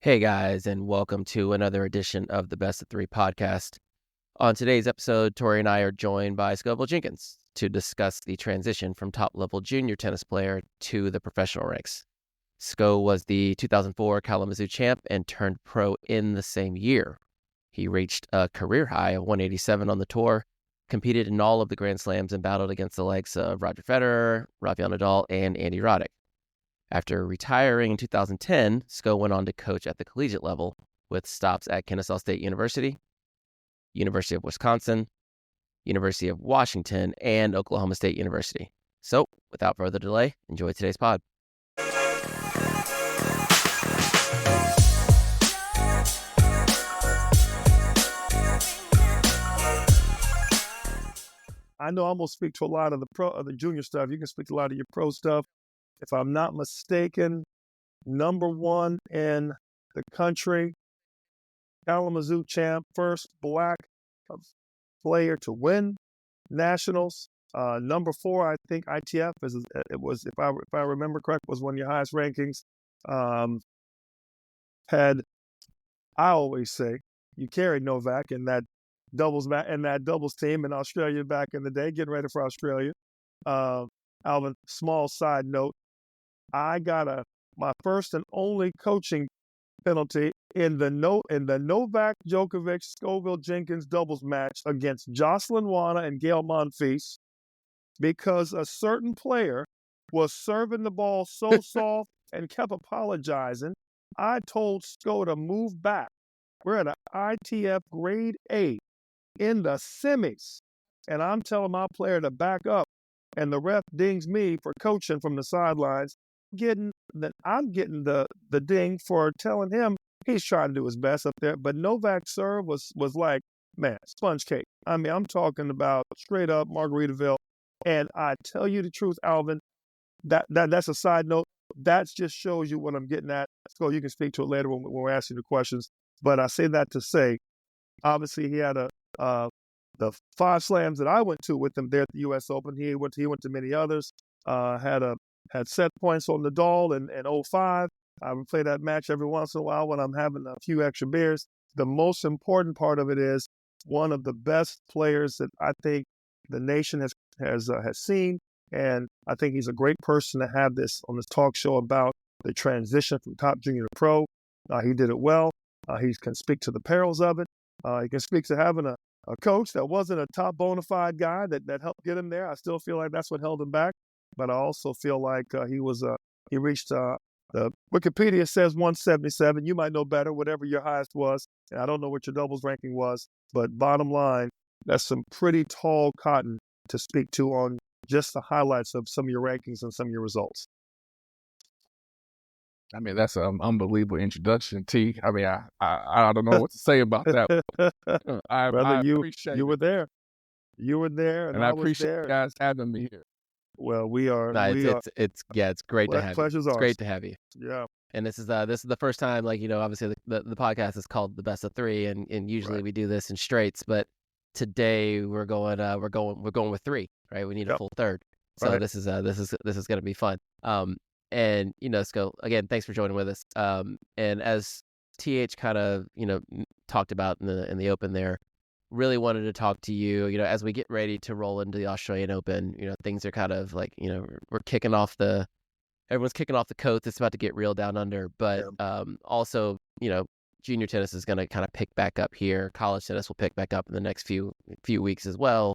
Hey guys, and welcome to another edition of the Best of Three podcast. On today's episode, Torrey and I are joined by Scoville Jenkins to discuss the transition from top-level junior tennis player to the professional ranks. Sco was the 2004 Kalamazoo champ and turned pro in the same year. He reached a career high of 187 on the tour, competed in all of the Grand Slams, and battled against the likes of Roger Federer, Rafael Nadal, and Andy Roddick. After retiring in 2010, Sco went on to coach at the collegiate level with stops at Kennesaw State University, University of Wisconsin, University of Washington, and Oklahoma State University. So, without further delay, enjoy today's pod. I know I'm going to speak to a lot of the junior stuff. You can speak to a lot of your pro stuff. If I'm not mistaken, number one in the country, Kalamazoo champ, first black player to win nationals. Number four, I think ITF was, if I remember correct, was one of your highest rankings. I always say, you carried Novak in that doubles team in Australia back in the day, getting ready for Australia. Alvin, small side note, I got my first and only coaching penalty in the Novak Djokovic Scoville Jenkins doubles match against Jocelyn Wana and Gail Monfils because a certain player was serving the ball so soft and kept apologizing. I told Sco to move back. We're at an ITF grade A in the semis, and I'm telling my player to back up, and the ref dings me for coaching from the sidelines. I'm getting the ding for telling him he's trying to do his best up there. But Novak's serve was like, man, sponge cake. I mean, I'm talking about straight up Margaritaville. And I tell you the truth, Alvin, that's a side note. That just shows you what I'm getting at. So you can speak to it later when we're asking the questions. But I say that to say, obviously he had the 5 slams that I went to with him there at the U.S. Open. He went to many others. Had set points on Nadal in 05. I would play that match every once in a while when I'm having a few extra beers. The most important part of it is one of the best players that I think the nation has seen, and I think he's a great person to have this on this talk show about the transition from top junior to pro. He did it well. He can speak to the perils of it. He can speak to having a coach that wasn't a top bona fide guy that helped get him there. I still feel like that's what held him back. But I also feel like he reached, the Wikipedia says 177. You might know better, whatever your highest was. And I don't know what your doubles ranking was. But bottom line, that's some pretty tall cotton to speak to on just the highlights of some of your rankings and some of your results. I mean, that's an unbelievable introduction, T. I mean, I don't know what to say about that. I appreciate you were there. You were there, and I was appreciate there. You guys having me here. Well, we are. It's great to have you. Pleasure's ours. It's great to have you. Yeah. And this is the first time, obviously the podcast is called the Best of Three, and usually we do this in straights, but today we're going with 3, right? We need a full third, so right. This is going to be fun. And Sco, again, thanks for joining with us. And as TH kind of talked about in the open there, really wanted to talk to you, as we get ready to roll into the Australian Open. Things are kind of like, we're everyone's kicking off the coats. It's about to get real down under, but also, junior tennis is going to kind of pick back up here. College tennis will pick back up in the next few weeks as well.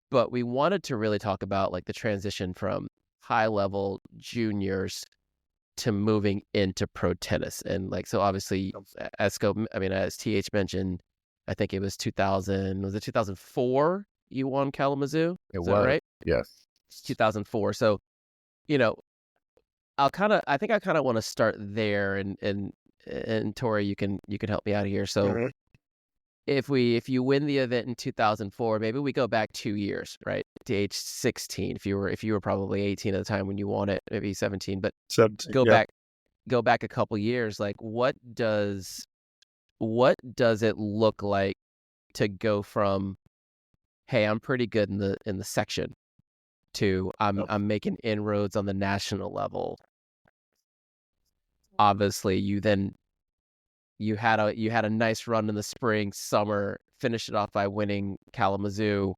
But we wanted to really talk about like the transition from high level juniors to moving into pro tennis. And like, so obviously as TH mentioned, I think it was 2004 you won Kalamazoo? It was, right? Yes. 2004. So, I kind of want to start there, and Torrey, you can help me out here. So if you win the event in 2004, maybe we go back 2 years, right? To age 16. If you were probably 18 at the time when you won it, maybe 17, but 17, go back a couple years. Like what does it look like to go from, hey, I'm pretty good in the section, to I'm making inroads on the national level? Obviously, you then you had a nice run in the spring, summer, finished it off by winning Kalamazoo.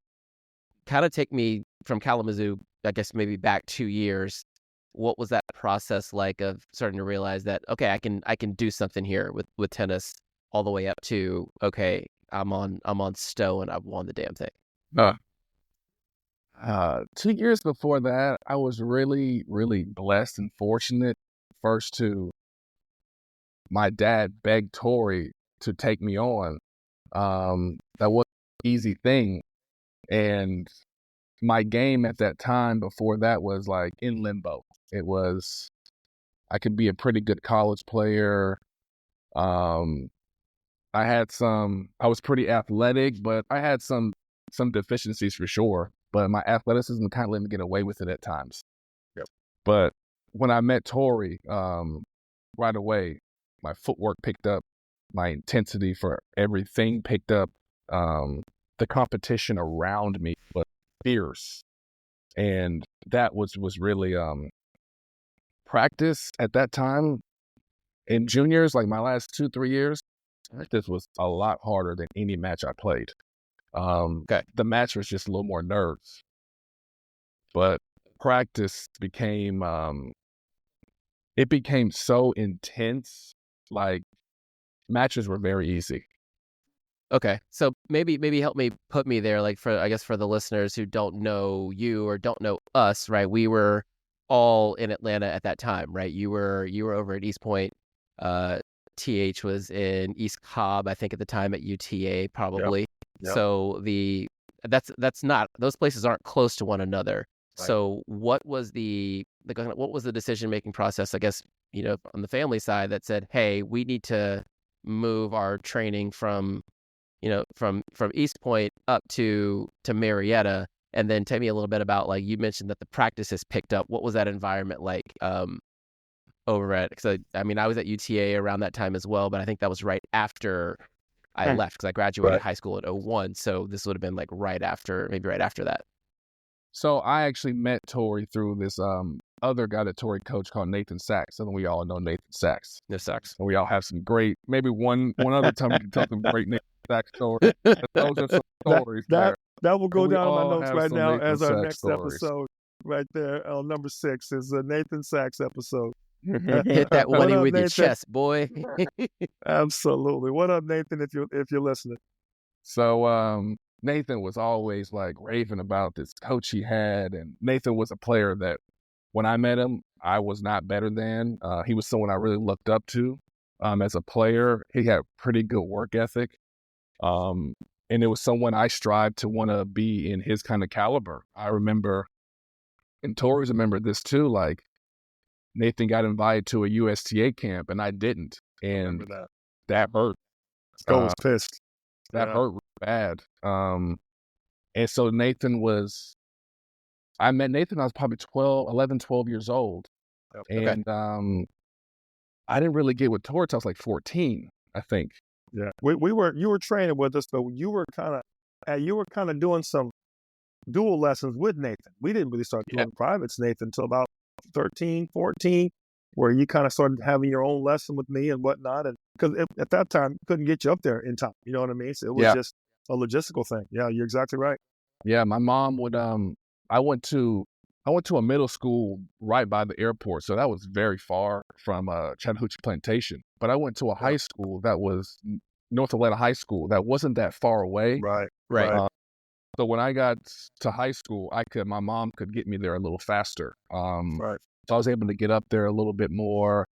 Kind of take me from Kalamazoo, I guess maybe back 2 years. What was that process like of starting to realize that, okay, I can do something here with tennis, all the way up to, okay, I'm on Stowe and I've won the damn thing. 2 years before that, I was really, really blessed and fortunate. First my dad begged Torrey to take me on. That wasn't an easy thing. And my game at that time before that was like in limbo. It was, I could be a pretty good college player. I was pretty athletic, but I had some deficiencies for sure. But my athleticism kind of let me get away with it at times. Yep. But when I met Torrey, right away, my footwork picked up, my intensity for everything picked up. The competition around me was fierce, and that was really practice at that time. In juniors, like my last 2-3 years, practice was a lot harder than any match I played. Okay. The match was just a little more nerves, but practice became it became so intense. Like matches were very easy. Okay, so maybe help me put me there, like for the listeners who don't know you or don't know us, right? We were all in Atlanta at that time, right? You were over at East Point. TH was in East Cobb, I think at the time at UTA probably. Yep. So that's not, those places aren't close to one another. Right. So what was the decision making process, I guess, on the family side that said, hey, we need to move our training from East Point up to Marietta? And then tell me a little bit about, like, you mentioned that the practice has picked up. What was that environment like over at, because I was at UTA around that time as well, but I think that was right after I left, because I graduated high school in 2001. So this would have been like maybe right after that. So I actually met Torrey through this other guy that Torrey coached called Nathan Sachs. And we all know Nathan Sachs. No Sachs. And we all have some great, maybe one other time we can tell some great Nathan Sachs stories. Those are some stories there. That will go down in my notes right now Nathan as our Sachs next stories. episode. Right there, number 6 is the Nathan Sachs episode. Hit that money with your chest, boy. Absolutely. What up, Nathan? If you're listening. So Nathan was always like raving about this coach he had, and Nathan was a player that when I met him, I was not better than. He was someone I really looked up to as a player. He had pretty good work ethic, and it was someone I strived to want to be in his kind of caliber. I remember, and Torrey's remembered this too, like Nathan got invited to a USTA camp and I didn't. And that hurt. I was pissed. That hurt really bad. And so I met Nathan, I was probably 12 years old. Okay. And I didn't really get with Torrey till I was like 14, I think. Yeah. You were training with us, but you were kind of doing some dual lessons with Nathan. We didn't really start doing privates, Nathan, until about 13, 14, where you kind of started having your own lesson with me and whatnot. And because at that time, couldn't get you up there in time. You know what I mean? So it was just a logistical thing. Yeah, you're exactly right. Yeah, my mom would, I went to a middle school right by the airport. So that was very far from Chattahoochee Plantation. But I went to a high school that was North Atlanta High School that wasn't that far away. Right. So when I got to high school, my mom could get me there a little faster. Right. So I was able to get up there a little bit more.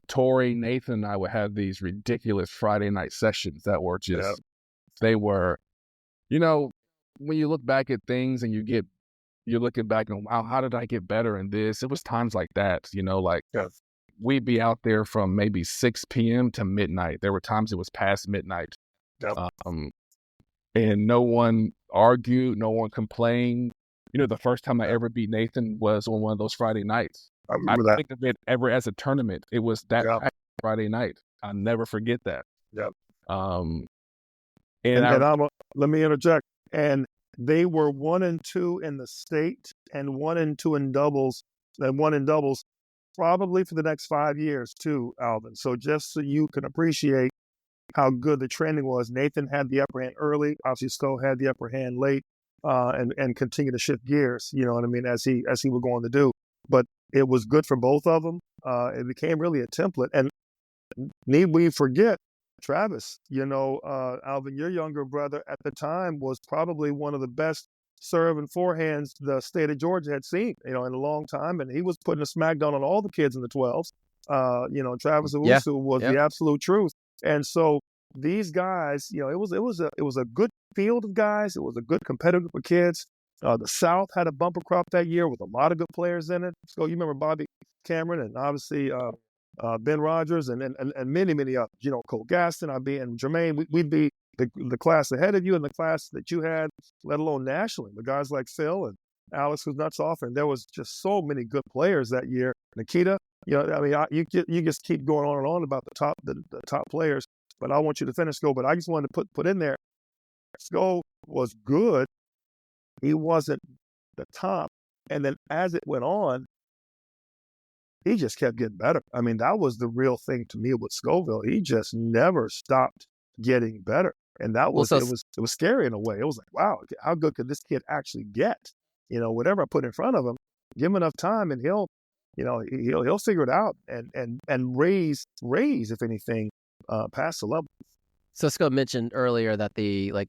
Torrey, Nathan, and I would have these ridiculous Friday night sessions that were just, they were, when you look back at things and you're looking back and, wow, how did I get better in this? It was times like that, we'd be out there from maybe 6 p.m. to midnight. There were times it was past midnight. Yep. And no one argued, no one complained. The first time I ever beat Nathan was on one of those Friday nights. I remember that. Think of it ever as a tournament. It was that Friday night. I'll never forget that. Yep. Let me interject. And they were 1 and 2 in the state and 1 and 2 in doubles, and 1 in doubles probably for the next 5 years too, Alvin. So just so you can appreciate how good the training was, Nathan had the upper hand early. Obviously, Sko had the upper hand late, and continue to shift gears. You know what I mean, as he was going to do. But it was good for both of them. It became really a template. And need we forget, Travis? Alvin, your younger brother at the time was probably one of the best serve and forehands the state of Georgia had seen, in a long time, and he was putting a smackdown on all the kids in the 12s. Travis Owusu was the absolute truth. And so these guys, it was a good field of guys. It was a good competitive group of kids. The South had a bumper crop that year with a lot of good players in it. So you remember Bobby Cameron and obviously Ben Rogers and many others. Cole Gaston, and Jermaine. We'd be the class ahead of you and the class that you had, let alone nationally. The guys like Phil and Alex was nuts off, and there was just so many good players that year. Nikita, you just keep going on and on about the top players, but I want you to finish Sko. But I just wanted to put in there, Sko was good. He wasn't the top, and then as it went on, he just kept getting better. I mean, that was the real thing to me with Scoville. He just never stopped getting better. And that was, it was scary in a way. It was like, wow, how good could this kid actually get? Whatever I put in front of him, give him enough time and he'll figure it out and raise, if anything, past the level. So Scott mentioned earlier that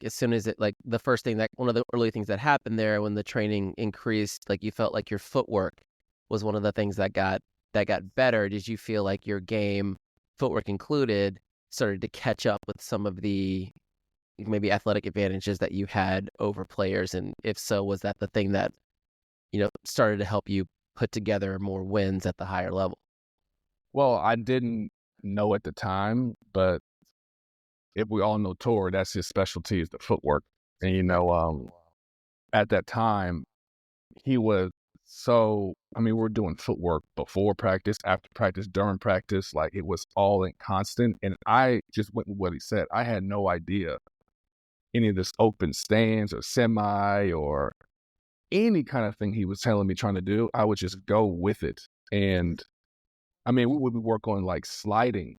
as soon as the first thing, that one of the early things that happened there when the training increased, you felt like your footwork was one of the things that got better. Did you feel like your game, footwork included, started to catch up with some of the maybe athletic advantages that you had over players? And if so, was that the thing that, started to help you put together more wins at the higher level? Well, I didn't know at the time, but if we all know Torrey, that's his specialty, is the footwork. And, at that time, he was we were doing footwork before practice, after practice, during practice. It was all in constant. And I just went with what he said. I had no idea any of this open stands or semi or any kind of thing he was telling me trying to do. I would just go with it. And we would work on sliding,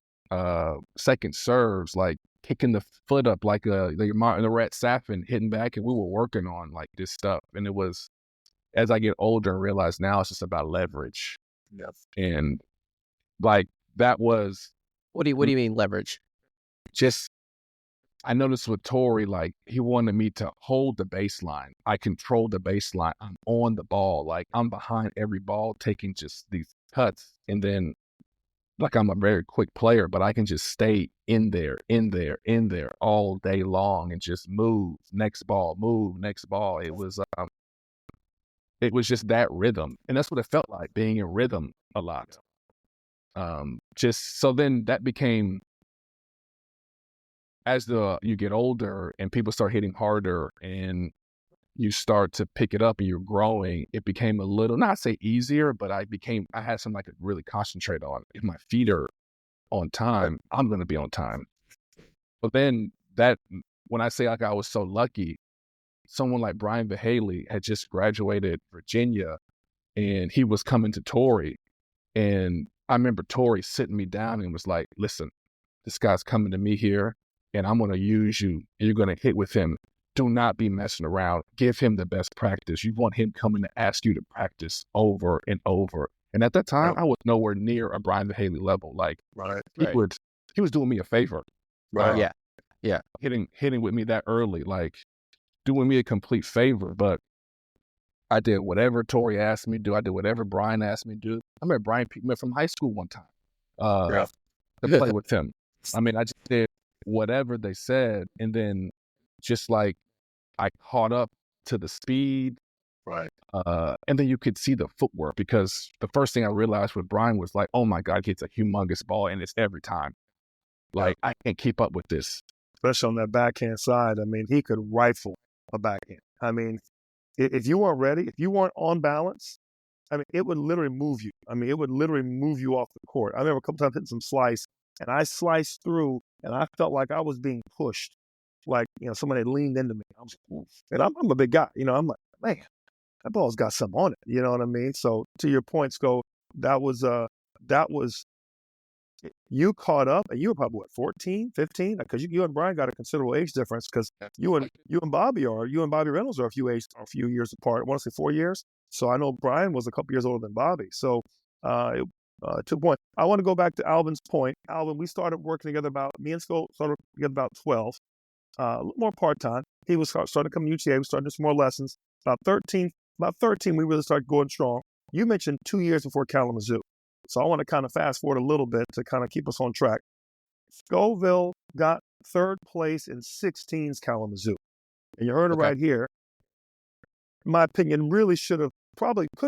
second serves, kicking the foot up like the Rat Safin hitting back. And we were working on this stuff. And it was, as I get older and realize now it's just about leverage. Yep. And that was. What do you mean leverage? Just, I noticed with Torrey, he wanted me to hold the baseline. I control the baseline. I'm on the ball. I'm behind every ball, taking just these cuts. And then, I'm a very quick player, but I can just stay in there all day long and just move. Next ball, move, next ball. It was just that rhythm. And that's what it felt like, being in rhythm a lot. Just so then that became, as you get older and people start hitting harder and you start to pick it up and you're growing, it became a little, not say easier, but I had something I could really concentrate on. If my feet are on time, I'm going to be on time. But then when I say I was so lucky, someone like Brian Vahaley had just graduated Virginia and he was coming to Torrey. And I remember Torrey sitting me down and was like, listen, this guy's coming to me here and I'm going to use you and you're going to hit with him. Do not be messing around. Give him the best practice. You want him coming to ask you to practice over and over. And at that time, I was nowhere near a Brian Vahaley level. He was doing me a favor. Right. Yeah. Hitting with me that early, doing me a complete favor. But I did whatever Torrey asked me to do. I did whatever Brian asked me to do. I remember Brian picked me up from high school one time to play with him. I just did whatever they said. And then just I caught up to the speed. Right. And then you could see the footwork, because the first thing I realized with Brian was oh my God, he hits a humongous ball and it's every time. I can't keep up with this. Especially on that backhand side. He could rifle a backhand. If you weren't ready, if you weren't on balance, it would literally move you. It would literally move you off the court. I remember a couple times hitting some slice, and I sliced through, and I felt like I was being pushed. Somebody had leaned into me. I was like, oof. And I'm a big guy. I'm like, man, that ball's got something on it. You know what I mean? So to your point, Sco, that was you caught up, and you were probably what, 14, 15? Because you and Brian got a considerable age difference. Because you and Bobby Reynolds are a few years apart. I want to say 4 years. So I know Brian was a couple years older than Bobby. So to a point, I want to go back to Alvin's point. Alvin, me and Scott started together about 12, a little more part time. He was starting to come to UTA. We started doing some more lessons. About 13, we really started going strong. You mentioned 2 years before Kalamazoo. So I want to kind of fast forward a little bit to kind of keep us on track. Scoville got third place in 16's Kalamazoo. And you heard it right here. In my opinion, really could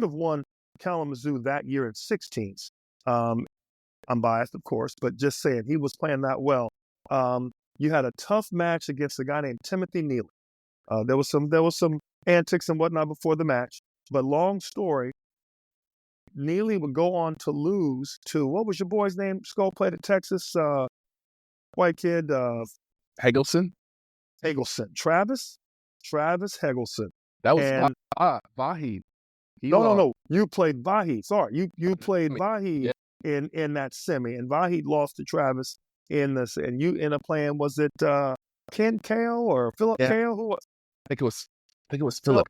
have won Kalamazoo that year in 16's. I'm biased, of course, but just saying, he was playing that well. You had a tough match against a guy named Timothy Neely. There was some antics and whatnot before the match, but long story, Neely would go on to lose to, what was your boy's name? Skull played at Texas, white kid. Hagelson? Travis Hagelson. That was Vahid. No. You played Vahid. Sorry, you played Vahid in that semi, and Vahid lost to Travis in this. And you ended up playing, was it Ken Kale or Philip Kale? Who? I think it was Philip.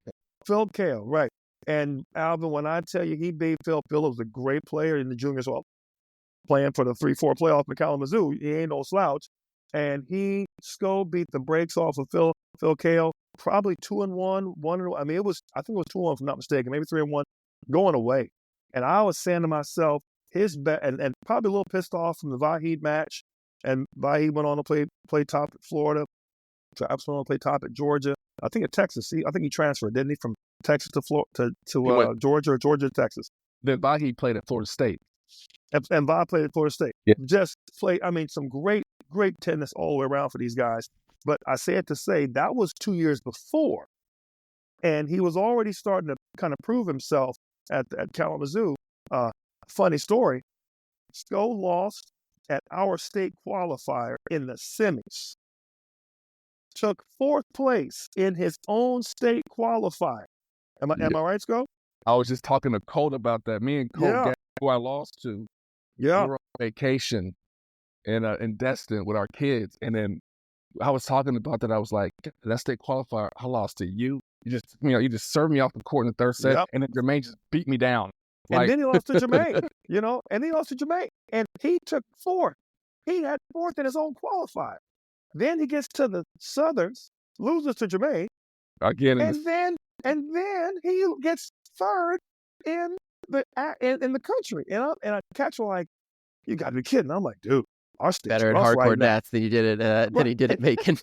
Philip Kale, right. And Alvin, when I tell you he beat Phil was a great player in the juniors, playing for the 3-4 playoff in Kalamazoo. He ain't no slouch. And Sko beat the brakes off of Phil Kale, probably 2-1, 1-1. I mean, I think it was 2-1 if I'm not mistaken, maybe 3-1, going away. And I was saying to myself, his bet, and probably a little pissed off from the Vahid match. And Vahid went on to play top at Florida. Travis went on to play top at Georgia. I think at Texas. I think he transferred, didn't he, from Texas to Georgia, or Georgia to Texas. Then Vahid played at Florida State. And Vahid played at Florida State. Yeah. Just played, some great tennis all the way around for these guys. But I say it to say that was 2 years before. And he was already starting to kind of prove himself at Kalamazoo. Funny story, Sko lost at our state qualifier in the semis. Took fourth place in his own state qualifier. Am I right, Sko? I was just talking to Colt about that. Me and Colt, who I lost to, we were on vacation in Destin with our kids, and then I was talking about that. I was like, that state qualifier, I lost to you. You just served me off the court in the third set, and then Jermaine just beat me down. And then he lost to Jermaine, and he took fourth. He had fourth in his own qualifier. Then he gets to the Southerns, loses to Jermaine, again, and then he gets third in the country. And I catch him like, you got to be kidding. I'm like, dude, our state's better in hardcore nats than you did it than he did at Macon.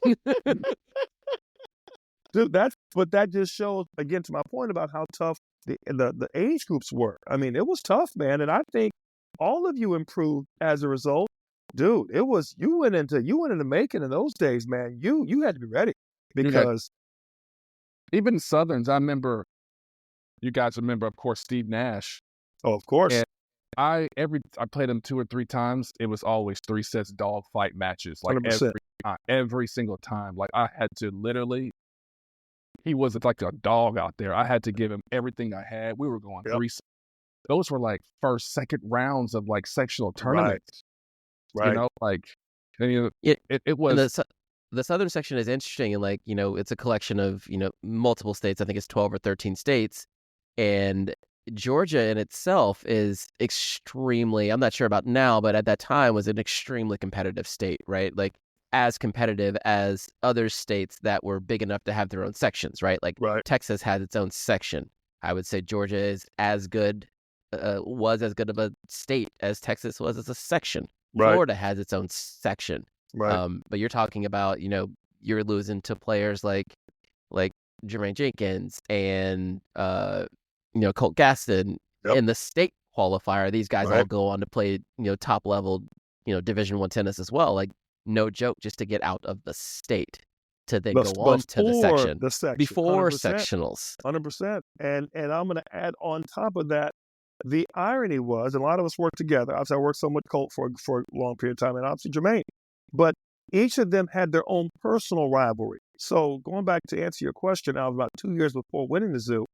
Dude, that just shows, again, to my point about how tough the age groups were. I mean, it was tough, man, and I think all of you improved as a result. Dude, it was you went into Macon in those days, man. You had to be ready because even Southerns, I remember. You guys remember, of course, Steve Nash. Oh, of course. And I played him 2 or 3 times. It was always 3 sets dogfight matches, like 100%. every single time. Like I had to literally. He was like a dog out there. I had to give him everything I had. We were going 3. Those were like first, second rounds of like sectional tournaments. Right. It was. The Southern section is interesting, and it's a collection of multiple states. I think it's 12 or 13 states, and Georgia in itself is extremely. I'm not sure about now, but at that time was an extremely competitive state, right? Like as competitive as other states that were big enough to have their own sections, right? Like Texas has its own section. I would say Georgia is as good, was as good of a state as Texas was as a section. Florida has its own section. Right. But you're talking about, you're losing to players like Jermaine Jenkins and, Colt Gaston in the state qualifier. These guys all go on to play, top level, Division I tennis as well. Like no joke, just to get out of the state to then go on to the section. Before 100%. Sectionals. 100%. And I'm going to add on top of that, the irony was, and a lot of us worked together. Obviously, I worked some with Colt for a long period of time, and obviously Jermaine. But each of them had their own personal rivalry. So going back to answer your question, Alvin, about 2 years before winning the Zoo,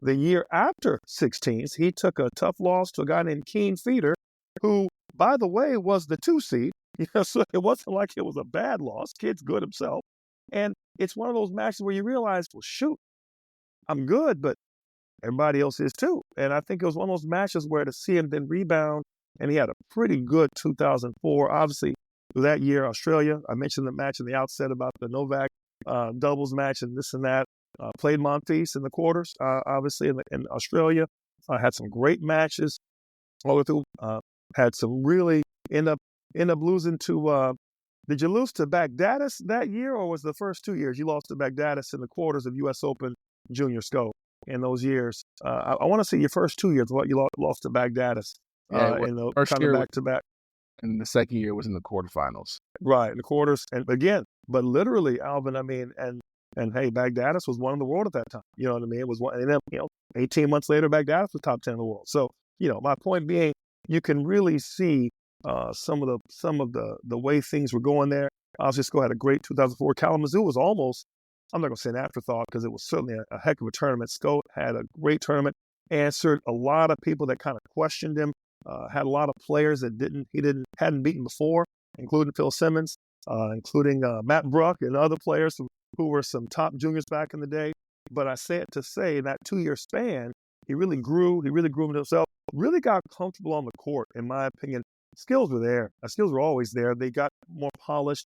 The year after 16s, he took a tough loss to a guy named Keen Feeder, who, by the way, was the 2 seed. So it wasn't like it was a bad loss. Kid's good himself. And it's one of those matches where you realize, well, shoot, I'm good, but everybody else is too. And I think it was one of those matches where to see him then rebound, and he had a pretty good 2004. Obviously, that year, Australia, I mentioned the match in the outset about the Novak doubles match and this and that. Played Monfils in the quarters, obviously, in Australia. Had some great matches. All the way through, had some really end up losing to. Did you lose to Baghdadis that year, or was the first 2 years you lost to Baghdadis in the quarters of U.S. Open Junior Sco in those years? I want to see your first 2 years what you lost to Baghdadis in the first kind year of back to back. And the second year was in the quarterfinals. Right, in the quarters, and again, but literally, Alvin. I mean, and hey, Baghdadis was one in the world at that time. You know what I mean? It was one, and then 18 months later, Baghdadis was top 10 in the world. So my point being, you can really see some of the way things were going there. Obviously, Sco had a great 2004. Kalamazoo was almost, I'm not going to say an afterthought because it was certainly a heck of a tournament. Sco had a great tournament, answered a lot of people that kind of questioned him. Had a lot of players that hadn't beaten before, including Phil Simmons, including Matt Bruck and other players who were some top juniors back in the day. But I say it to say in that 2-year span, he really grew. He really groomed himself. Really got comfortable on the court, in my opinion. Skills were there. Skills were always there. They got more polished.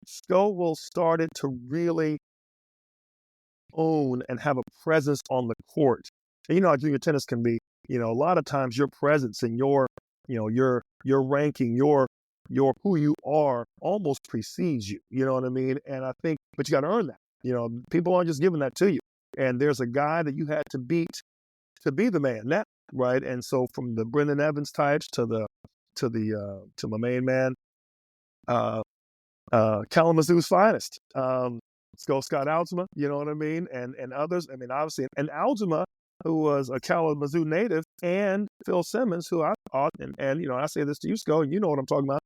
Scoville started to really own and have a presence on the court. And you know how junior tennis can be. A lot of times your presence and your ranking, your who you are almost precedes you. You know what I mean? And I think, but you got to earn that. People aren't just giving that to you. And there's a guy that you had to beat to be the man, right? And so from the Brendan Evans types to my main man, Kalamazoo's finest, Scott Alzima, you know what I mean, and others. I mean, obviously, and Alzima, who was a Kalamazoo native, and Phil Simmons, who I thought, and I say this to you, Sco, and you know what I'm talking about.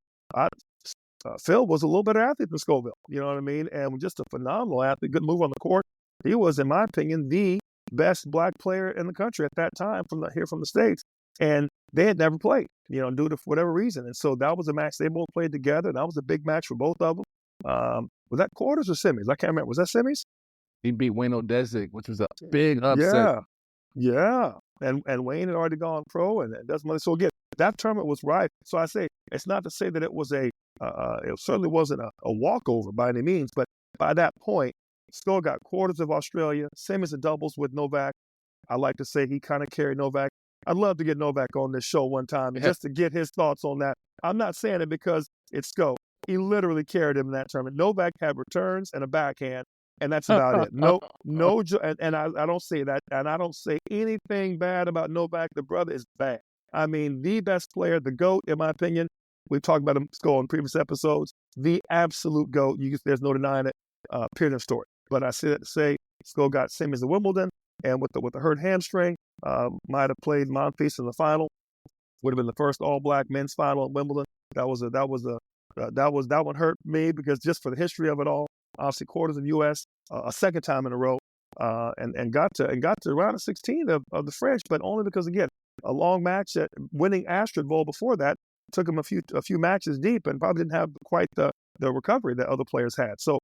Phil was a little better athlete than Scoville, you know what I mean, and just a phenomenal athlete, good move on the court. He was, in my opinion, the best black player in the country at that time from the States, and they had never played, due to whatever reason, and so that was a match they both played together, and that was a big match for both of them. Was that quarters or semis? I can't remember. Was that semis? He beat Wayne Odesic, which was a big upset. Yeah. And Wayne had already gone pro, and it doesn't matter. So again, that tournament was right. So I say it's not to say that it was it certainly wasn't a walkover by any means, but by that point, Sco got quarters of Australia, semis and doubles with Novak. I like to say he kind of carried Novak. I'd love to get Novak on this show one time just to get his thoughts on that. I'm not saying it because it's Sco. He literally carried him in that tournament. Novak had returns and a backhand, and that's about it. No, and I don't say that, and I don't say anything bad about Novak. The brother is bad. I mean, the best player, the GOAT, in my opinion. We've talked about him Sco in previous episodes. The absolute GOAT. There's no denying it. Period of story. But I say that to say Sco got semis at Wimbledon, and with the hurt hamstring, might have played Monfils in the final. Would have been the first all-black men's final at Wimbledon. That one hurt me because just for the history of it all. Obviously, quarters of the U.S. A second time in a row, and got to round of 16 of the French, but only because again a long match at winning Astrid Bowl before that took him a few matches deep and probably didn't have quite the recovery that other players had. So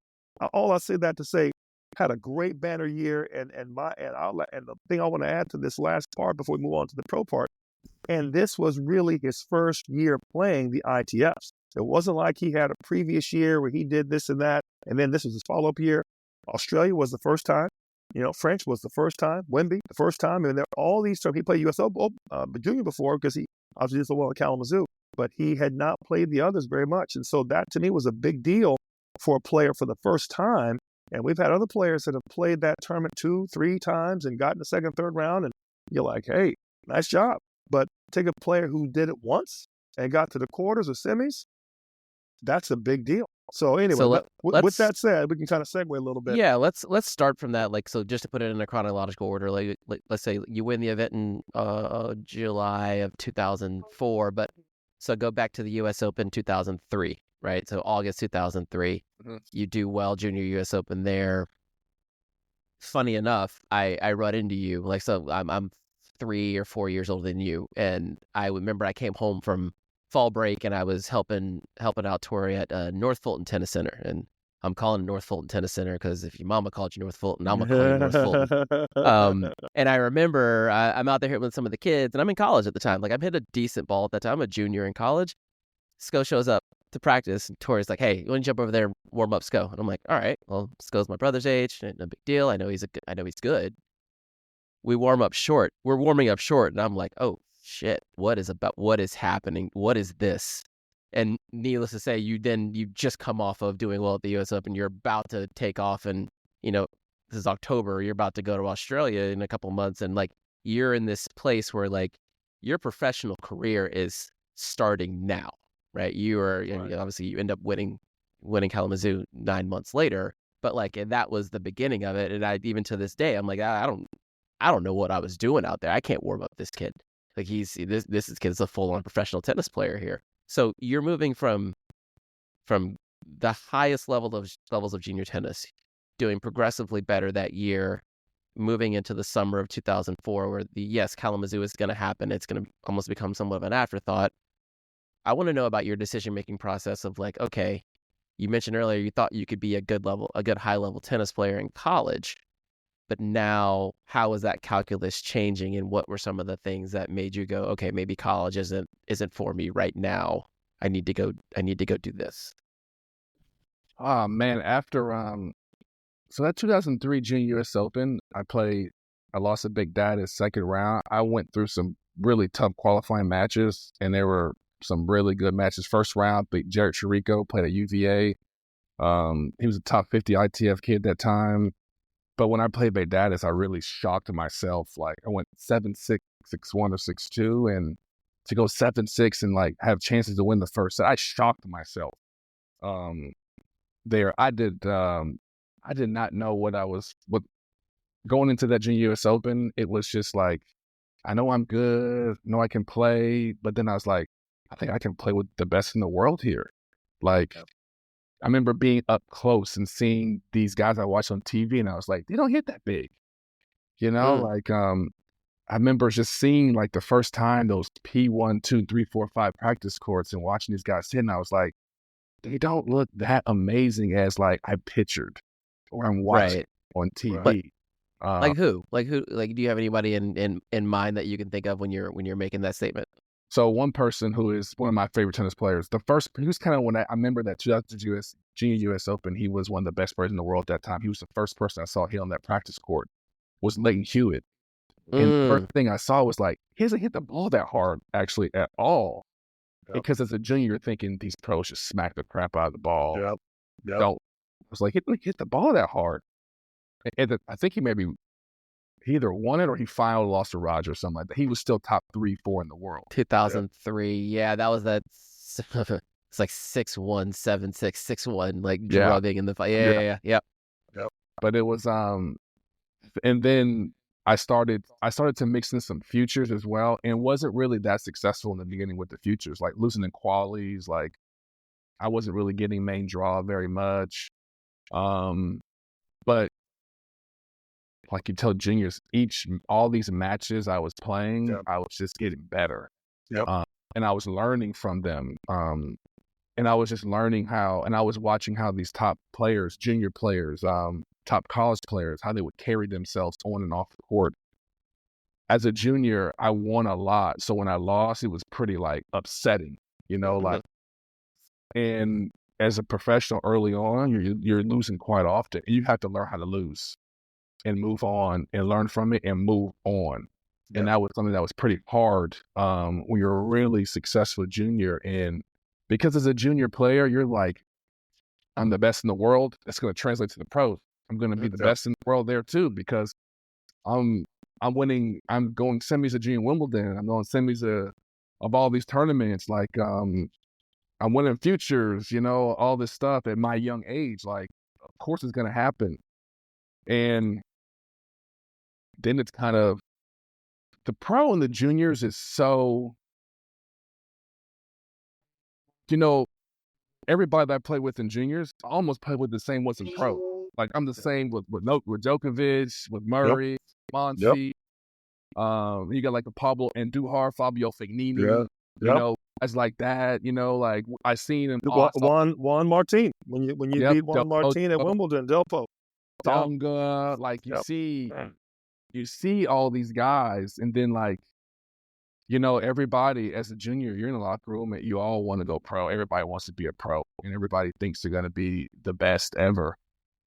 all I say that to say had a great banner year, and the thing I want to add to this last part before we move on to the pro part, and this was really his first year playing the ITFs. It wasn't like he had a previous year where he did this and that, and then this was his follow-up year. Australia was the first time. French was the first time. Wemby, the first time. And all these times, he played U.S. Open Junior before because he obviously did so well at Kalamazoo, but he had not played the others very much. And so that, to me, was a big deal for a player for the first time. And we've had other players that have played that tournament 2-3 times and gotten the second, third round, and you're like, hey, nice job. But take a player who did it once and got to the quarters or semis, that's a big deal. So anyway, with that said, we can kind of segue a little bit. Yeah, let's start from that. So just to put it in a chronological order, like let's say you win the event in July of 2004, but so go back to the U.S. Open 2003, right? So August 2003, you do well, Junior U.S. Open there. funny enough, I run into you. Like, so I'm 3 or 4 years older than you, and I remember I came home from fall break and I was helping out Torrey at North Fulton Tennis Center, and I'm calling it North Fulton Tennis Center because if your mama called you North Fulton, I'm gonna call you North Fulton. And I remember I'm out there hitting with some of the kids, and I'm in college at the time. Like, I'm hitting a decent ball at that time. I'm a junior in college. Sco shows up to practice, and Torrey's like, "Hey, you want to jump over there and warm up Sco?" And I'm like, "All right, well, Sco's my brother's age, no big deal. I know he's good." We warm up short. We're warming up short, and I'm like, "Oh shit, what is happening? What is this?" And needless to say, you just come off of doing well at the U.S. Open. You're about to take off, and this is October. You're about to go to Australia in a couple months, and like you're in this place where like your professional career is starting now, right? You are obviously you end up winning Kalamazoo 9 months later, but like that was the beginning of it. And I even to this day, I'm like, I don't know what I was doing out there. I can't warm up this kid. Like this kid's a full on professional tennis player here. So you're moving from the highest levels of junior tennis, doing progressively better that year, moving into the summer of 2004, where Kalamazoo is going to happen. It's going to almost become somewhat of an afterthought. I want to know about your decision-making process of like, okay, you mentioned earlier you thought you could be a good high-level tennis player in college, but now how is that calculus changing, and what were some of the things that made you go, okay, maybe college isn't for me right now. I need to go do this. Oh man, after so that 2003 Junior US Open, I lost to Big Dad in second round. I went through some really tough qualifying matches, and there were some really good matches. First round, beat Jared Chirico, played at UVA. He was a top 50 ITF kid at that time. But when I played Big Dadis, I really shocked myself. Like I went 7-6, 6-1 or 6-2, and to go 7-6 and like have chances to win the first set, I shocked myself. There, I did not know what going into that Junior US Open. It was just like, I know I'm good, know I can play, but then I was like, I think I can play with the best in the world here. Like, I remember being up close and seeing these guys I watched on TV, and I was like, they don't hit that big, Like, I remember just seeing like the first time those P1, 2, 3, 4, 5 practice courts and watching these guys hit, and I was like, they don't look that amazing as like I pictured or I'm watching on TV. Like who? Like do you have anybody in mind that you can think of when you're making that statement? So one person who is one of my favorite tennis players, he was kind of when I remember that 2000 Junior US Open, he was one of the best players in the world at that time. He was the first person I saw hit on that practice court was Leighton Hewitt. And the first thing I saw was like, he hasn't hit the ball that hard actually at all. Yep. Because as a junior, you're thinking these pros just smack the crap out of the ball. Yep. So I was like, he didn't hit the ball that hard. And I think he either won it or he finally lost to Roger or something like that. He was still top 3, 4 in the world. 2003. Yeah, that was that. It's like 6-1, 7-6, 6-1, like drubbing in the fight. Yeah. Yep. But it was, and then I started to mix in some futures as well, and wasn't really that successful in the beginning with the futures, like losing in qualies. Like I wasn't really getting main draw very much. But like you tell juniors, all these matches I was playing, I was just getting better. And I was learning from them. And I was just learning and I was watching how these top players, junior players, top college players, how they would carry themselves on and off the court. As a junior, I won a lot. So when I lost, it was pretty like upsetting, like, and as a professional early on, you're losing quite often. You have to learn how to lose and move on and learn from it and move on. And that was something that was pretty hard when you're a really successful junior. And because as a junior player, you're like, I'm the best in the world. That's going to translate to the pros. I'm going to be the best in the world there too, because I'm winning. I'm going semis of Junior Wimbledon. I'm going semis of all these tournaments. Like I'm winning futures, all this stuff at my young age. Like, of course it's going to happen. And then it's kind of, the pro and the juniors is so, everybody that I played with in juniors, I almost played with the same ones in pro. Like I'm the same with Djokovic, with Murray, Monty. You got like the Pablo Andujar, Fabio Fognini. You know, guys like that. You know, like I seen him. Juan Martin when you beat Juan Martin at Wimbledon, Delpo. Tonga, like you see all these guys, and then like, you know, everybody as a junior, you're in the locker room and you all want to go pro. Everybody wants to be a pro, and everybody thinks they're going to be the best ever,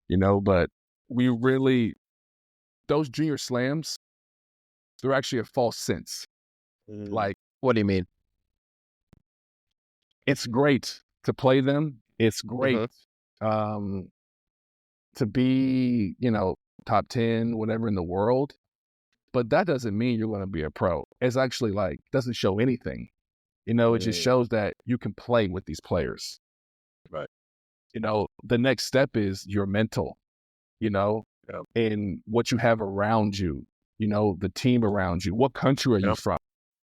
you know. But we really, those junior slams, they're actually a false sense. Like, what do you mean? It's great to play them. It's great to be, you know, top 10, whatever in the world. But that doesn't mean you're going to be a pro. It's actually like, doesn't show anything. You know, it just shows that you can play with these players. Right. You know, the next step is your mental, you know, and what you have around you, you know, the team around you. What country are you from?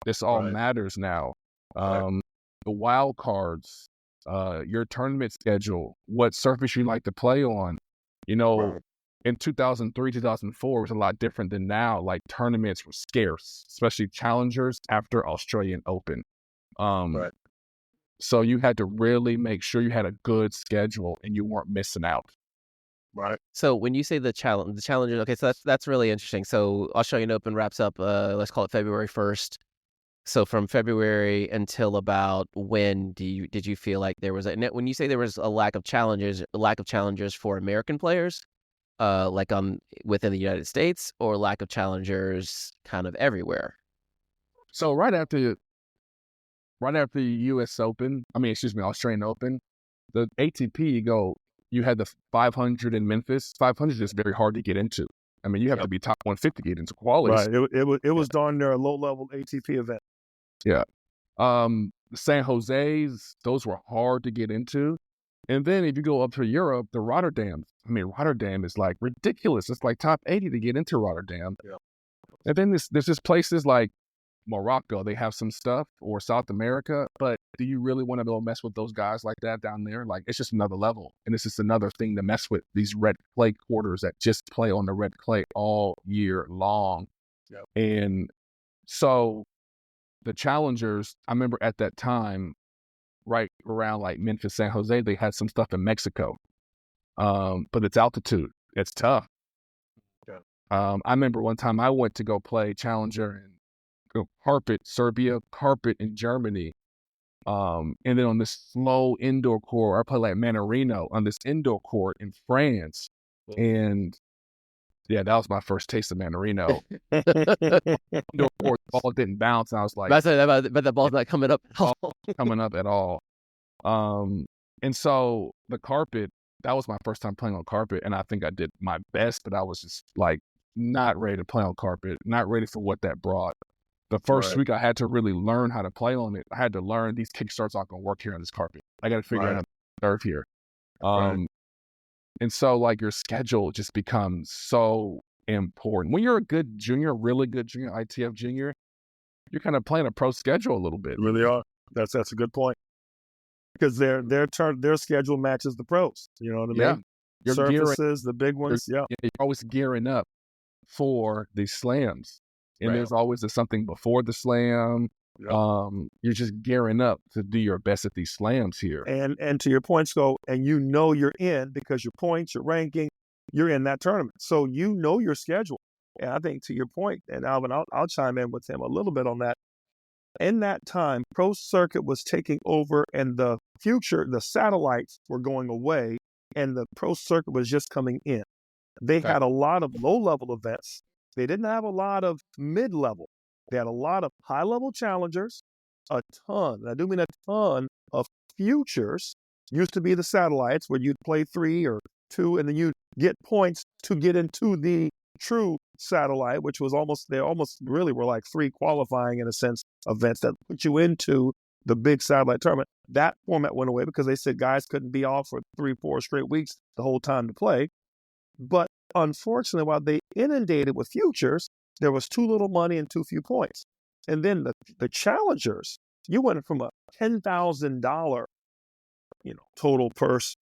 This all matters now. The wild cards, your tournament schedule, what surface you like to play on. You know, in 2003, 2004, it was a lot different than now. Like tournaments were scarce, especially challengers after Australian Open. So you had to really make sure you had a good schedule and you weren't missing out. Right. So when you say the challengers, okay, so that's really interesting. So Australian Open wraps up, let's call it February 1st. So from February until about when did you feel like there was when you say there was a lack of challengers for American players, like within the United States, or lack of challengers kind of everywhere? So right after the U.S. Open, Australian Open, the ATP, you had the 500 in Memphis. 500 is very hard to get into. I mean, you have to be top 150 to get into quality. Right. It was darn near a low-level ATP event. Yeah. The San Jose's, those were hard to get into. And then if you go up to Europe, the Rotterdam. I mean, Rotterdam is like ridiculous. It's like top 80 to get into Rotterdam. Yeah. And then there's just places like Morocco. They have some stuff, or South America. But do you really want to go mess with those guys like that down there? Like, it's just another level. And it's just another thing to mess with, these red clay quarters that just play on the red clay all year long. Yep. And so the challengers, I remember at that time, right around like Memphis, San Jose, they had some stuff in Mexico. But it's altitude. It's tough. Yeah. I remember one time I went to go play challenger in carpet, Serbia, carpet in Germany. And then on this slow indoor court, I played like Manarino on this indoor court in France. And yeah, that was my first taste of Manarino. Indoor court, the ball didn't bounce. And I was like, but the ball's not coming up at all. And so the carpet, that was my first time playing on carpet. And I think I did my best, but I was just like not ready to play on carpet, not ready for what that brought. The first week I had to really learn how to play on it. I had to learn these kickstarts aren't going to work here on this carpet. I got to figure out how to serve here. And so like your schedule just becomes so important. When you're a good junior, really good junior, ITF junior, you're kind of playing a pro schedule a little bit. You really are. That's a good point. Because their schedule matches the pros. You know what I mean? Your surfaces, the big ones. You're always gearing up for these slams. And there's always something before the slam. You're just gearing up to do your best at these slams here. And to your point, Sco, and you know you're in because your points, your ranking, you're in that tournament. So you know your schedule. And I think to your point, and Alvin, I'll chime in with him a little bit on that. In that time, Pro Circuit was taking over, and the satellites were going away, and the Pro Circuit was just coming in. They had a lot of low-level events. They didn't have a lot of mid-level. They had a lot of high-level challengers, a ton, and I do mean a ton of futures. Used to be the satellites where you'd play 3 or 2, and then you'd get points to get into the true satellite, which was they almost really were like 3 qualifying, in a sense, events that put you into the big satellite tournament. That format went away because they said guys couldn't be off for 3-4 straight weeks the whole time to play. But unfortunately, while they inundated with futures, there was too little money and too few points. And then the challengers, you went from a $10,000, total purse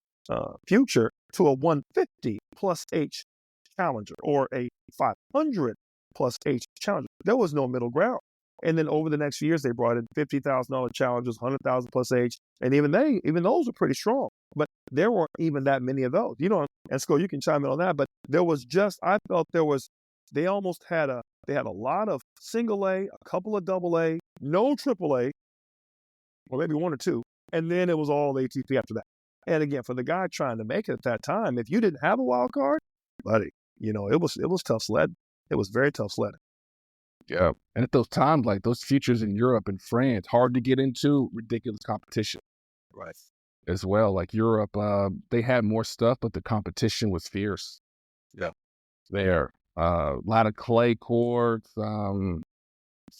future to a 150 plus H challenger or a 500 plus H challenger. There was no middle ground. And then over the next years, they brought in $50,000 challengers, 100,000 plus H, and even those are pretty strong. But there weren't even that many of those. And Scott, you can chime in on that. But I felt they almost had they had a lot of single A, a couple of double A, no triple A, or maybe one or two, and then it was all ATP after that. And again, for the guy trying to make it at that time, if you didn't have a wild card, buddy, it was tough sledding. It was very tough sledding. Yeah. And at those times, like those futures in Europe and France, hard to get into, ridiculous competition. Right. As well. Like Europe, they had more stuff, but the competition was fierce. Yeah. There. A lot of clay courts,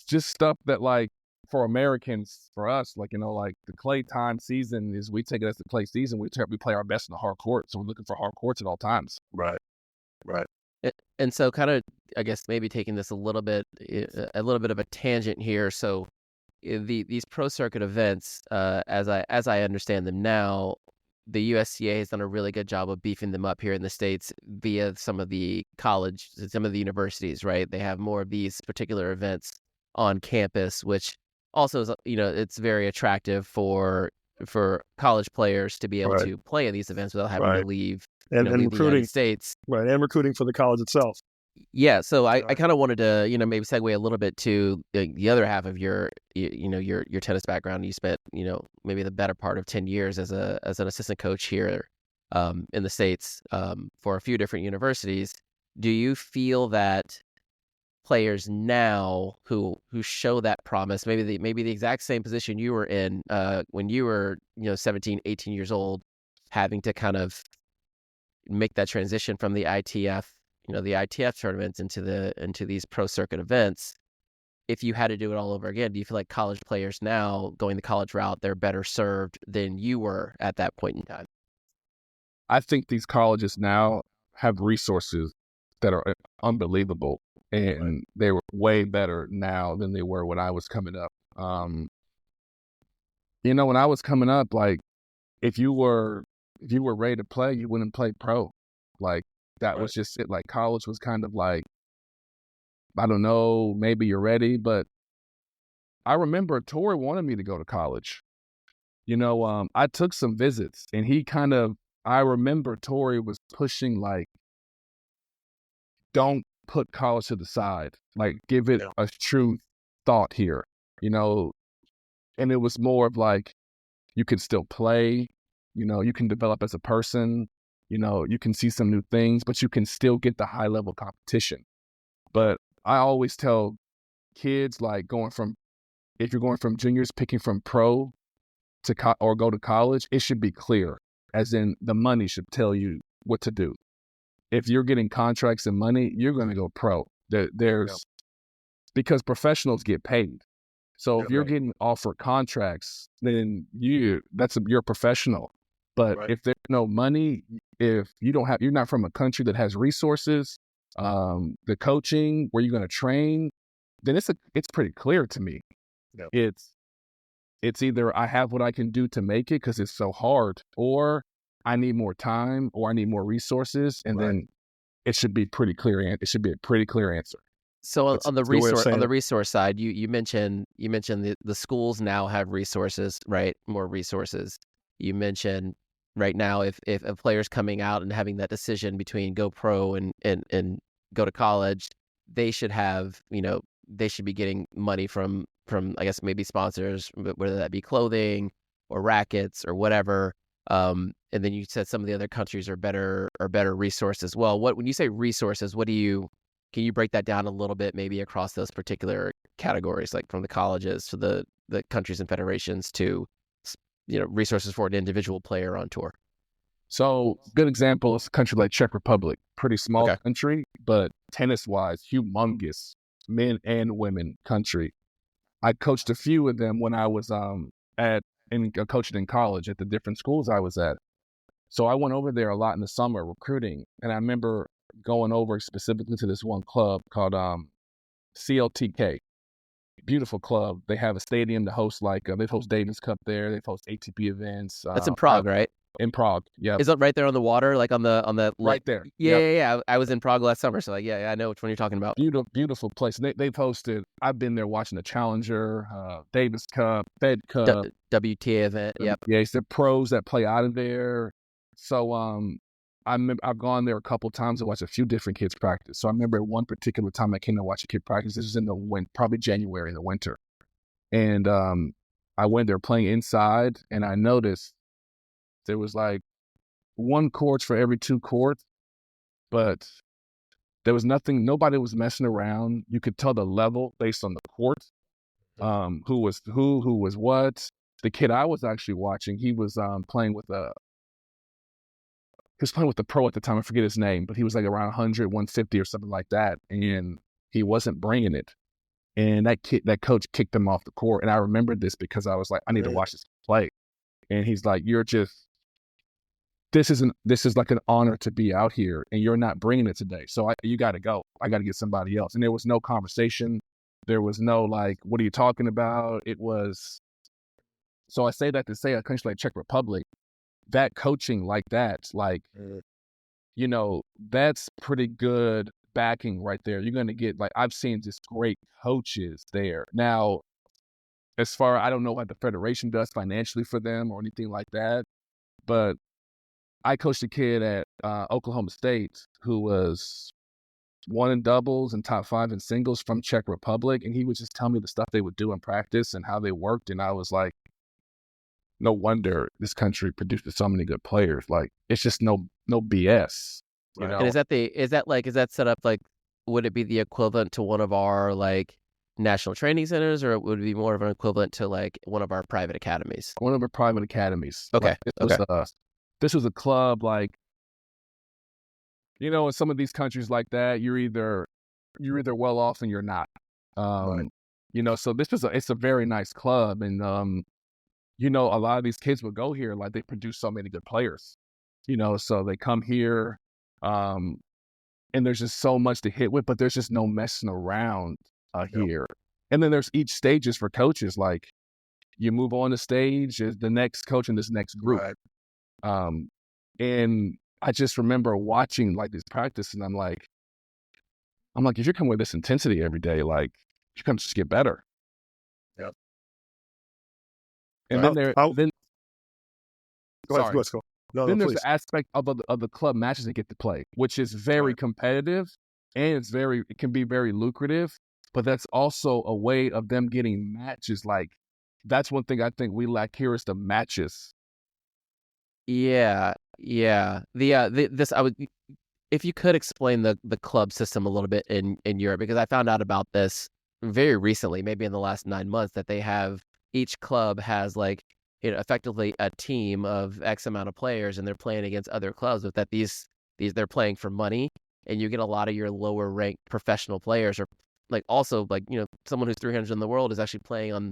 just stuff that like for Americans, for us, like, like the clay time season is, we take it as the clay season. We play our best in the hard court. So we're looking for hard courts at all times. Right. And so kind of, I guess, maybe taking this a little bit of a tangent here. So these pro circuit events, as I understand them now, the USCA has done a really good job of beefing them up here in the States via some of the universities, right? They have more of these particular events on campus, which also is, it's very attractive for college players to be able to play in these events without having to leave and leave recruiting the United States. Right, and recruiting for the college itself. Yeah, so I kind of wanted to maybe segue a little bit to the other half of your tennis background. You spent maybe the better part of 10 years as an assistant coach here in the States for a few different universities. Do you feel that players now who show that promise, maybe the exact same position you were in when you were 17, 18 years old, having to kind of make that transition from the ITF tournaments into these pro circuit events, if you had to do it all over again, do you feel like college players now going the college route, they're better served than you were at that point in time? I think these colleges now have resources that are unbelievable, and they were way better now than they were when I was coming up. When I was coming up, like if you were ready to play, you wouldn't play pro. Like that was just it. Like college was kind of like, I don't know, maybe you're ready. But I remember Torrey wanted me to go to college. I took some visits, and I remember Torrey was pushing like, don't put college to the side. Like give it a true thought here, and it was more of like, you can still play, you can develop as a person, you can see some new things, but you can still get the high level competition. But I always tell kids, like if you're going from juniors, picking from pro to or go to college, it should be clear, as in the money should tell you what to do. If you're getting contracts and money, you're going to go pro. Because professionals get paid. So if you're getting offered contracts, then you're a professional. But if there's no money, if you're not from a country that has resources, the coaching, where you're going to train, then it's pretty clear to me. Yep. It's either I have what I can do to make it because it's so hard, or I need more time, or I need more resources, and then it should be pretty clear. It should be a pretty clear answer. So on the resource side, you mentioned the schools now have resources, right? More resources. You mentioned right now if a player's coming out and having that decision between go pro and go to college, they should have, they should be getting money from I guess maybe sponsors, whether that be clothing or rackets or whatever. And then you said some of the other countries are better resourced as well. When you say resources, can you break that down a little bit, maybe across those particular categories, like from the colleges to the countries and federations to, resources for an individual player on tour? So good example is a country like Czech Republic, pretty small country, but tennis-wise, humongous, men and women country. I coached a few of them when I was coaching in college at the different schools I was at. So I went over there a lot in the summer recruiting, and I remember going over specifically to this one club called CLTK. Beautiful club. They have a stadium to host they host Davis Cup there. They host ATP events. That's in Prague, right? In Prague, yeah. Is it right there on the water, like on the right there? Yeah. I was in Prague last summer, so like, I know which one you're talking about. Beautiful place. They've hosted. I've been there watching the Challenger, Davis Cup, Fed Cup, WTA event. Yep. Yeah, it's the pros that play out of there. So I've gone there a couple times to watch a few different kids practice. So I remember one particular time I came to watch a kid practice. This was in the probably January in the winter, and I went there playing inside, and I noticed there was like one court for every 2 courts, but there was nothing. Nobody was messing around. You could tell the level based on the court, who was what. The kid I was actually watching, he was playing with the pro at the time. I forget his name, but he was like around 100, 150 or something like that, and he wasn't bringing it. And that coach kicked him off the court. And I remembered this because I was like, I need to watch this play. And he's like, this is like an honor to be out here, and you're not bringing it today. So you got to go. I got to get somebody else. And there was no conversation. There was no like, what are you talking about? It was. So I say that to say a country like Czech Republic, that coaching like that, like, that's pretty good backing right there. You're going to get, like, I've seen just great coaches there. Now, I don't know what the federation does financially for them or anything like that, but I coached a kid at Oklahoma State who was 1 in doubles and top 5 in singles from Czech Republic, and he would just tell me the stuff they would do in practice and how they worked, and I was like, no wonder this country produces so many good players. Like, it's just no BS. Right. And is that set up like, would it be the equivalent to one of our like national training centers, or would it be more of an equivalent to like one of our private academies? One of our private academies. Okay. This was a club, like, in some of these countries like that, you're either well off and you're not. Right. So it's a very nice club, and a lot of these kids would go here, like, they produce so many good players, so they come here, and there's just so much to hit with, but there's just no messing around here. And then there's each stages for coaches, like, you move on the stage as the next coach in this next group. Right. And I just remember watching like this practice, and I'm like, if you're coming with this intensity every day, like, you can just get better. Yep. And then go ahead. Then there's the aspect of the club matches they get to play, which is very competitive, and it can be very lucrative, but that's also a way of them getting matches. Like, that's one thing I think we lack here is the matches. Yeah. If you could explain the club system a little bit in Europe, because I found out about this very recently, maybe in the last 9 months, that each club has like, effectively a team of X amount of players, and they're playing against other clubs, but that these they're playing for money, and you get a lot of your lower ranked professional players, or like also like, someone who's 300 in the world is actually playing on,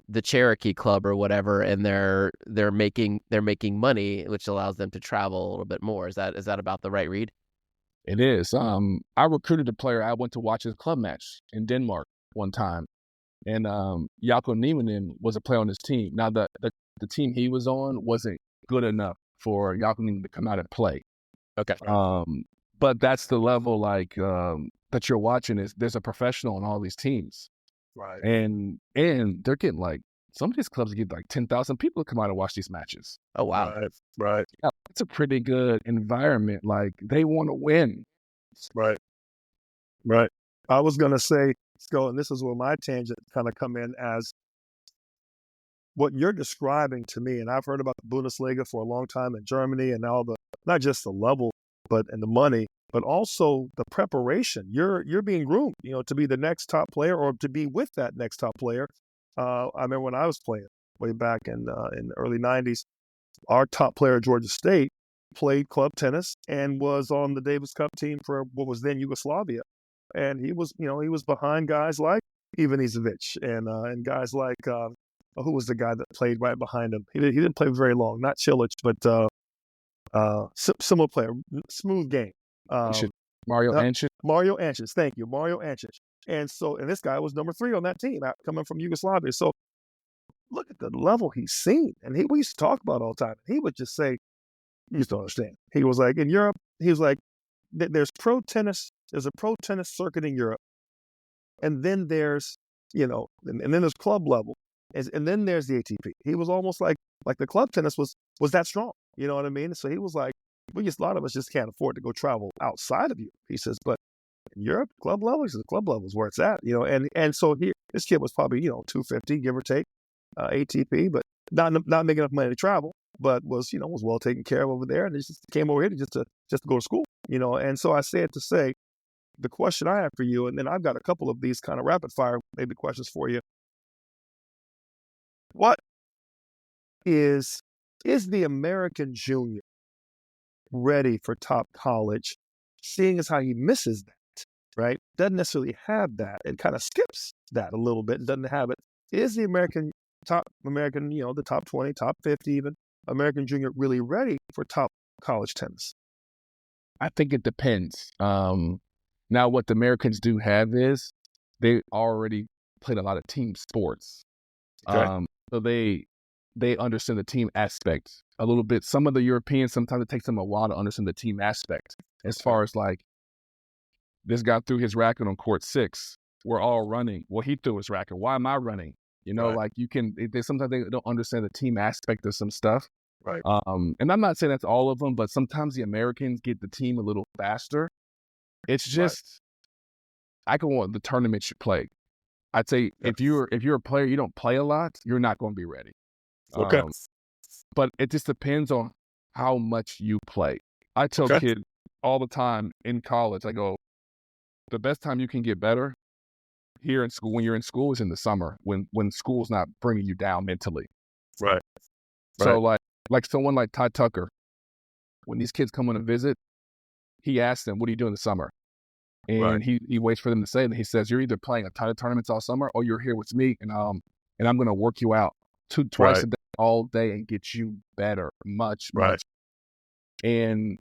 the Cherokee club or whatever, and they're making money, which allows them to travel a little bit more. Is that about the right read? It is. I recruited a player. I went to watch his club match in Denmark one time, and Jaakko Nieminen was a player on his team. Now the team he was on wasn't good enough for Jaakko Nieminen to come out and play. Okay. But that's the level, like, that you're watching. Is there's a professional on all these teams. Right. And they're getting, like, some of these clubs get like 10,000 people to come out and watch these matches. Oh, wow. Right. Yeah, it's a pretty good environment. Like, they want to win. Right. I was going to say, and this is where my tangent kind of come in, as what you're describing to me, and I've heard about the Bundesliga for a long time in Germany, and all not just the level, and the money, but also the preparation. You're being groomed, to be the next top player, or to be with that next top player. I remember when I was playing way back in the early 90s, our top player at Georgia State played club tennis and was on the Davis Cup team for what was then Yugoslavia. And he was behind guys like Ivan Izovic and guys like, who was the guy that played right behind him? He didn't play very long, not Cilic, but similar player, smooth game. Mario Ančić. Mario Ančić, thank you, Mario Ančić. And this guy was number 3 on that team, coming from Yugoslavia. So look at the level he's seen. And we used to talk about it all the time. He would just say, you just don't understand. He was like, in Europe, he was like, there's pro tennis. There's a pro tennis circuit in Europe. And then there's, and then there's club level. And then there's the ATP. He was almost like the club tennis was that strong. You know what I mean? So he was like, a lot of us just can't afford to go travel outside of Europe. He says, but in Europe, club level, he says, club level is where it's at, and so this kid was probably, 250, give or take, ATP, but not making enough money to travel, but was well taken care of over there. And he just came over here just to go to school, and so I say it to say, the question I have for you, and then I've got a couple of these kind of rapid fire maybe questions for you. What is the American junior ready for top college, seeing as how he misses that, right? Doesn't necessarily have that. It kind of skips that a little bit, doesn't have it. Is the top American, the top 20, top 50 even, American junior really ready for top college tennis? I think it depends. Now, what the Americans do have is they already played a lot of team sports. Okay. So they understand the team aspect a little bit. Some of the Europeans, sometimes it takes them a while to understand the team aspect. As far as like, this guy threw his racket on court 6. We're all running. Well, he threw his racket. Why am I running? Right. Like sometimes they don't understand the team aspect of some stuff. Right. And I'm not saying that's all of them, but sometimes the Americans get the team a little faster. It's just, I can want the tournament you play. I'd say if you're a player, you don't play a lot, you're not going to be ready. Okay. But it just depends on how much you play. I tell kids all the time in college, I go, the best time you can get better here in school, when you're in school, is in the summer, when school's not bringing you down mentally. Right. So like someone like Ty Tucker, when these kids come on a visit, he asks them, what do you do in the summer? And he waits for them to say it. And he says, you're either playing a ton of tournaments all summer, or you're here with me, and I'm going to work you out twice a day, all day, and get you better, much. And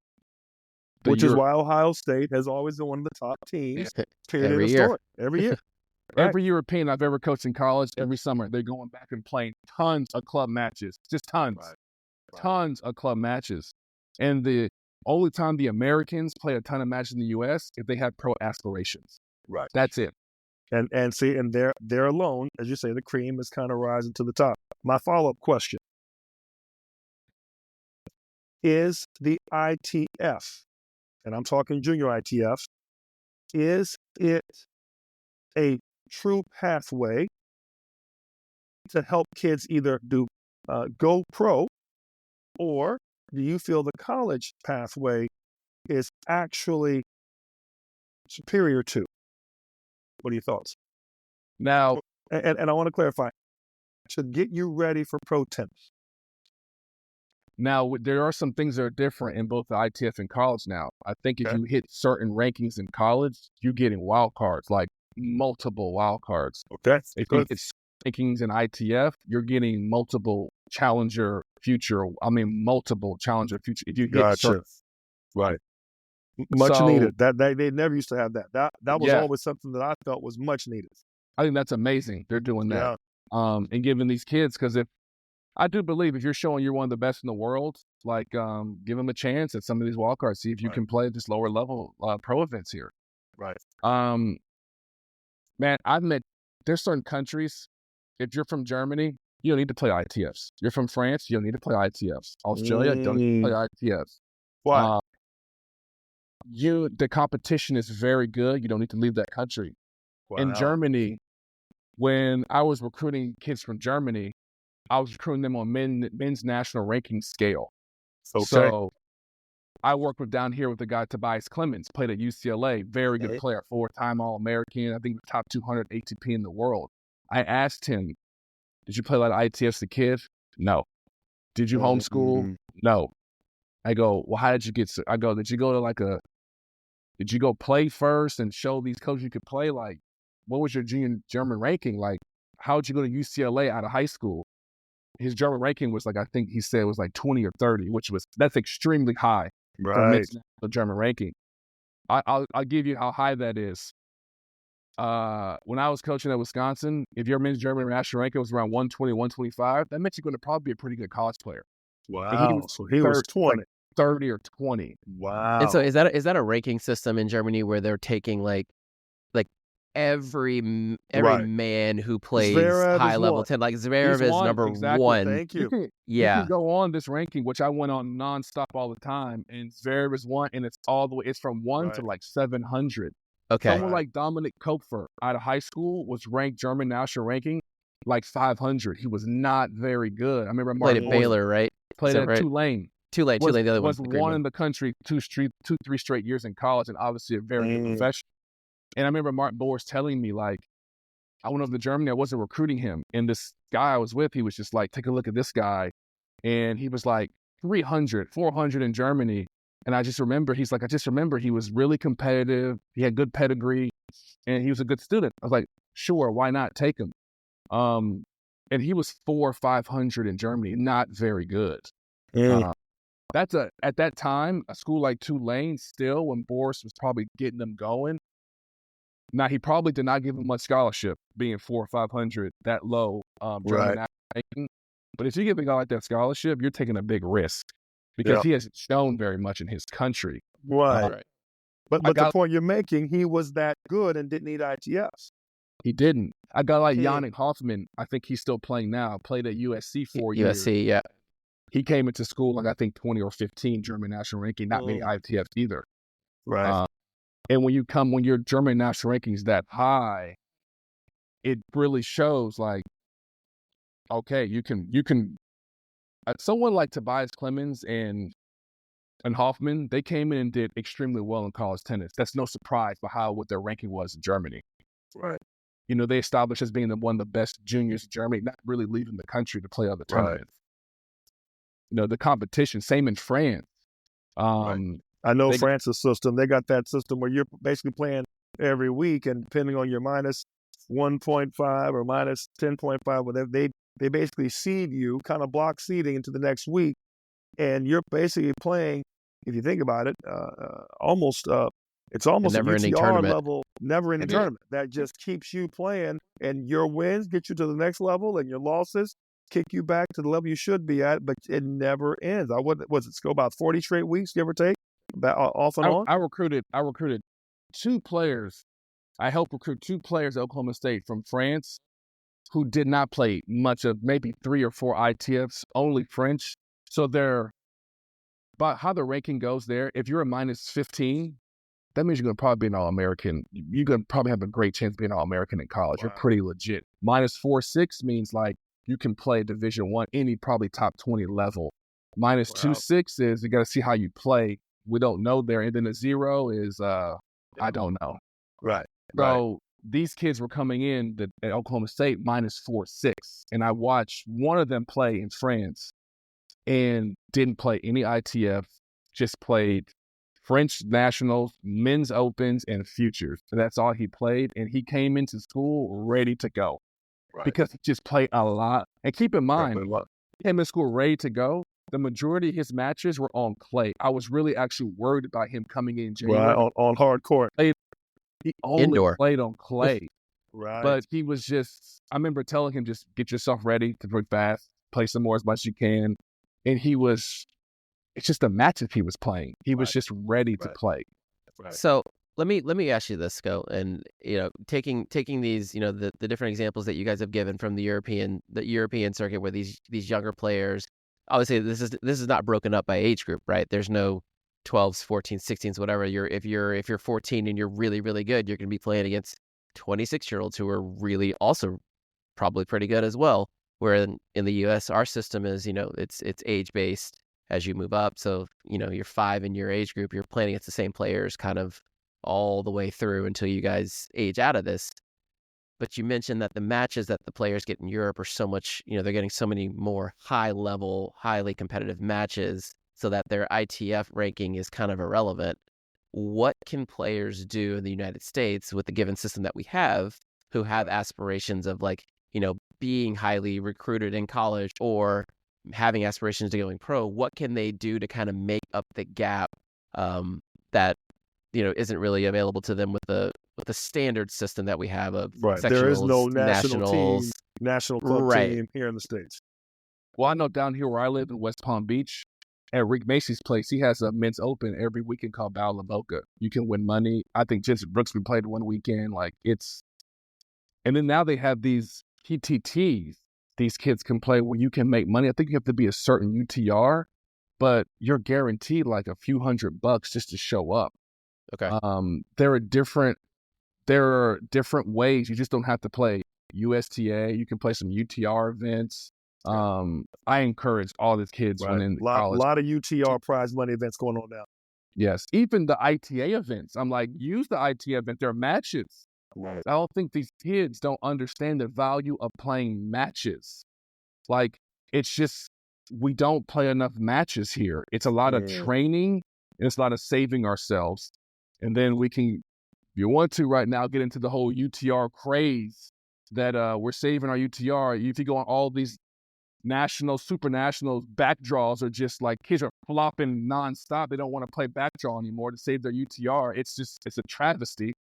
which is why Ohio State has always been one of the top teams. Every year. Every year. Every European I've ever coached in college, every summer, they're going back and playing tons of club matches, just tons, tons of club matches. And the only time the Americans play a ton of matches in the U.S. if they have pro aspirations. Right. That's it. And see, and they're alone, as you say, the cream is kind of rising to the top. My follow-up question is the ITF, and I'm talking junior ITF, is it a true pathway to help kids either go pro, or do you feel the college pathway is actually superior to? What are your thoughts? Now, and I want to clarify, to get you ready for pro tennis. Now, there are some things that are different in both the ITF and college now. I think if you hit certain rankings in college, you're getting wild cards, like multiple wild cards. Okay. If you hit rankings in ITF, you're getting multiple challenger future. If you get certain. Right. Much needed. That they never used to have that. That was always something that I felt was much needed. I think that's amazing. They're doing that. And giving these kids, because I do believe if you're showing you're one of the best in the world, like give them a chance at some of these wildcards. See if you can play at this lower level pro events here. Right. Man, there's certain countries, if you're from Germany, you don't need to play ITFs. You're from France, you don't need to play ITFs. Australia, don't need to play ITFs. Why? The competition is very good. You don't need to leave that country. Wow. In Germany, when I was recruiting kids from Germany, I was recruiting them on men's national ranking scale. Okay. So I worked down here with the guy Tobias Clemens, played at UCLA, very good player, 4-time All-American, I think the top 200 ATP in the world. I asked him, did you play a lot of ITFs as a kid? No. Did you homeschool? No. I go, well, how did you get? I go, did you go play first and show these coaches you could play? Like, what was your junior German ranking? Like, how'd you go to UCLA out of high school? His German ranking was I think he said it was 20 or 30, that's extremely high for men's German ranking. I'll give you how high that is. when I was coaching at Wisconsin, if your men's German national ranking was around 120, 125, that meant you're going to probably be a pretty good college player. Wow. So he was 20. Like 30 or 20. Wow. And so is that a ranking system in Germany where they're taking like every man who plays Zverev high is level one. 10, like Zverev is number exactly. one. Thank you. You Yeah. can go on this ranking, which I went on nonstop all the time, and Zverev is one, and it's all the way. It's from 1 to like 700. Okay. Someone like Dominic Kopfer out of high school was ranked German national ranking like 500. He was not very good. I remember Played at Baylor, right? Played at right? Tulane. Tulane, the other was one. one in the country 3 straight years in college, and obviously a very good professional. And I remember Martin Boers telling me, like, I went over to Germany, I wasn't recruiting him. And this guy I was with, he was just like, take a look at this guy. And he was like 300, 400 in Germany. And I just remember, he's like, he was really competitive. He had good pedigree and he was a good student. I was like, sure, why not take him? And he was 400 or 500 in Germany, not very good. At that time, a school like Tulane still, when Boris was probably getting them going. Now, he probably did not give him much scholarship, being 400 or 500 that low. German ranking. But if you give a guy like that scholarship, you're taking a big risk because he hasn't shown very much in his country. Right. But the point you're making, he was that good and didn't need ITFs. He didn't. I got like Yannick Hoffman. I think he's still playing now. Played at USC 4 years. USC, yeah. He came into school like I think 20 or 15 German national ranking. Not many ITFs either. Right. And when your German national ranking is that high, it really shows like, okay, you can. Someone like Tobias Clemens and Hoffman, they came in and did extremely well in college tennis. That's no surprise for what their ranking was in Germany. Right. You know, they established as being one of the best juniors in Germany, not really leaving the country to play other tournaments. You know, the competition, same in France. I know France's system. They got that system where you're basically playing every week, and depending on your minus 1.5 or minus 10.5, whatever, they basically seed you, kind of block seeding into the next week, and you're basically playing. If you think about it, it's almost a UTR level, never-ending tournament that just keeps you playing, and your wins get you to the next level, and your losses kick you back to the level you should be at, but it never ends. Was it go about 40 straight weeks, give or take, off and on? I recruited 2 players. I helped recruit 2 players at Oklahoma State from France who did not play much of maybe 3 or 4 ITFs, only French. So but how the ranking goes there, if you're a minus 15, that means you're going to probably be an All-American. You're going to probably have a great chance of being an All-American in college. Wow. You're pretty legit. Minus 4.6 means like you can play Division I, any probably top 20 level. Minus 2.6 is you got to see how you play. We don't know there. And then a 0 is I don't know. Right. So these kids were coming in at Oklahoma State minus 4.6. And I watched one of them play in France and didn't play any ITF, just played French Nationals, Men's Opens, and Futures. And that's all he played. And he came into school ready to go because he just played a lot. And keep in mind, he came in school ready to go. The majority of his matches were on clay. I was really actually worried about him coming in January. On hard court. He only played on clay. Right. But he was just, I remember telling him, just get yourself ready to play fast, play some more as much as you can. And it's just the matches he was playing. He was just ready to play. Right. So let me ask you this, Sco, and taking these, the different examples that you guys have given from the European circuit where these younger players, obviously this is not broken up by age group, right? There's no 12s, 14s, 16s, whatever. If you're 14 and you're really, really good, you're going to be playing against 26-year-olds who are really also probably pretty good as well. Where in the U.S., our system is, it's age based as you move up. So, you're 5 in your age group, you're playing against the same players kind of all the way through until you guys age out of this. But you mentioned that the matches that the players get in Europe are so much, they're getting so many more high level, highly competitive matches so that their ITF ranking is kind of irrelevant. What can players do in the United States with the given system that we have who have aspirations of being highly recruited in college or having aspirations to going pro? What can they do to kind of make up the gap that isn't really available to them with the the standard system that we have of Right. sectionals, There is no national nationals. national club Right. team here in the States. Well, I know down here where I live in West Palm Beach, at Rick Macy's place, he has a men's open every weekend called Battle of Boca. You can win money. I think Jensen Brooksby played one weekend. And then now they have these PTTs. These kids can play where you can make money. I think you have to be a certain UTR, but you're guaranteed like a few $100 just to show up. Okay. There are different ways. You just don't have to play USTA. You can play some UTR events. I encourage all these kids when in college. A lot of UTR prize money events going on now. Yes. Even the ITA events. I'm like, use the ITA event. They're matches. Right. I don't think these kids don't understand the value of playing matches. Like, it's just, we don't play enough matches here. It's a lot of training and it's a lot of saving ourselves. And then we can, if you want to right now, get into the whole UTR craze that we're saving our UTR. If you go on all these nationals, super nationals, back draws are just like kids are flopping nonstop. They don't want to play back draw anymore to save their UTR. It's a travesty.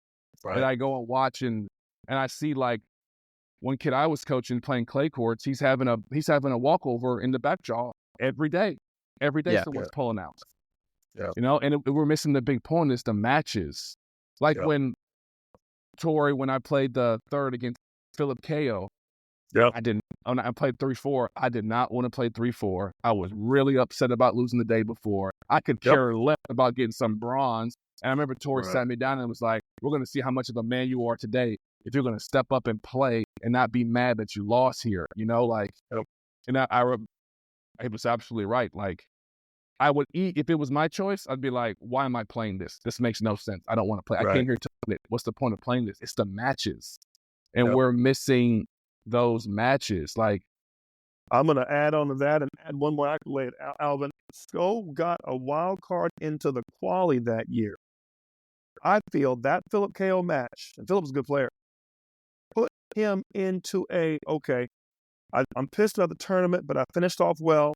Right. And I go and watch and I see like one kid I was coaching playing clay courts. He's having a walkover in the back draw every day. Every day someone's pulling out. Yeah. You know, and we're missing the big point is the matches. Like when Torrey, when I played the third against Philip Ko, I played 3-4. I did not want to play 3-4. I was really upset about losing the day before. I could care less about getting some bronze. And I remember Torrey sat me down and was like, we're going to see how much of a man you are today if you're going to step up and play and not be mad that you lost here. You know, like, and he was absolutely right. Like, I would eat, if it was my choice, I'd be like, why am I playing this? This makes no sense. I don't want to play. I came here to play it. What's the point of playing this? It's the matches. And we're missing those matches. Like, I'm going to add on to that and add one more accolade. Alvin, Scove got a wild card into the quali that year. I feel that Philip Ko match, and Philip's a good player, put him into I'm pissed about the tournament, but I finished off well.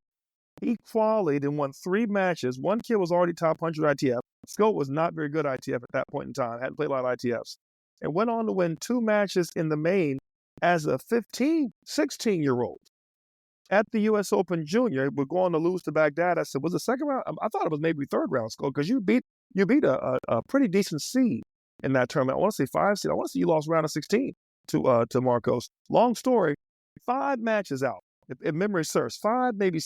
He qualied and won 3 matches. One kid was already top 100 ITF. Scove was not very good ITF at that point in time, hadn't played a lot of ITFs, and went on to win 2 matches in the main as a 16-year-old. At the U.S. Open Junior, we're going to lose to Baghdad. I said, was it second round? I thought it was maybe third round, Scove, because you beat a pretty decent seed in that tournament. I want to say 5 seed. I want to say you lost round of 16 to Marcos. Long story, 5 matches out. If memory serves, 5 maybe.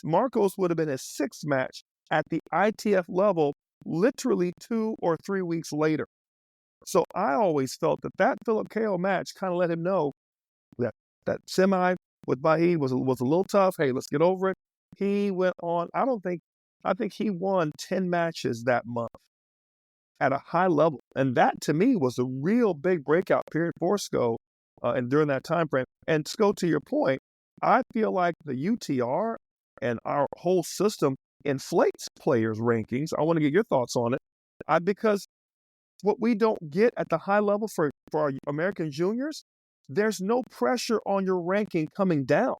Marcos would have been his 6th match at the ITF level, literally 2 or 3 weeks later. So I always felt that Philip Ko match kind of let him know that semi with Bahi was a little tough. Hey, let's get over it. He went on. I think he won 10 matches that month at a high level. And that to me was a real big breakout period for Sco and during that time frame. And Sco, to your point, I feel like the UTR and our whole system inflates players' rankings. I want to get your thoughts on it. Because what we don't get at the high level for our American juniors, there's no pressure on your ranking coming down.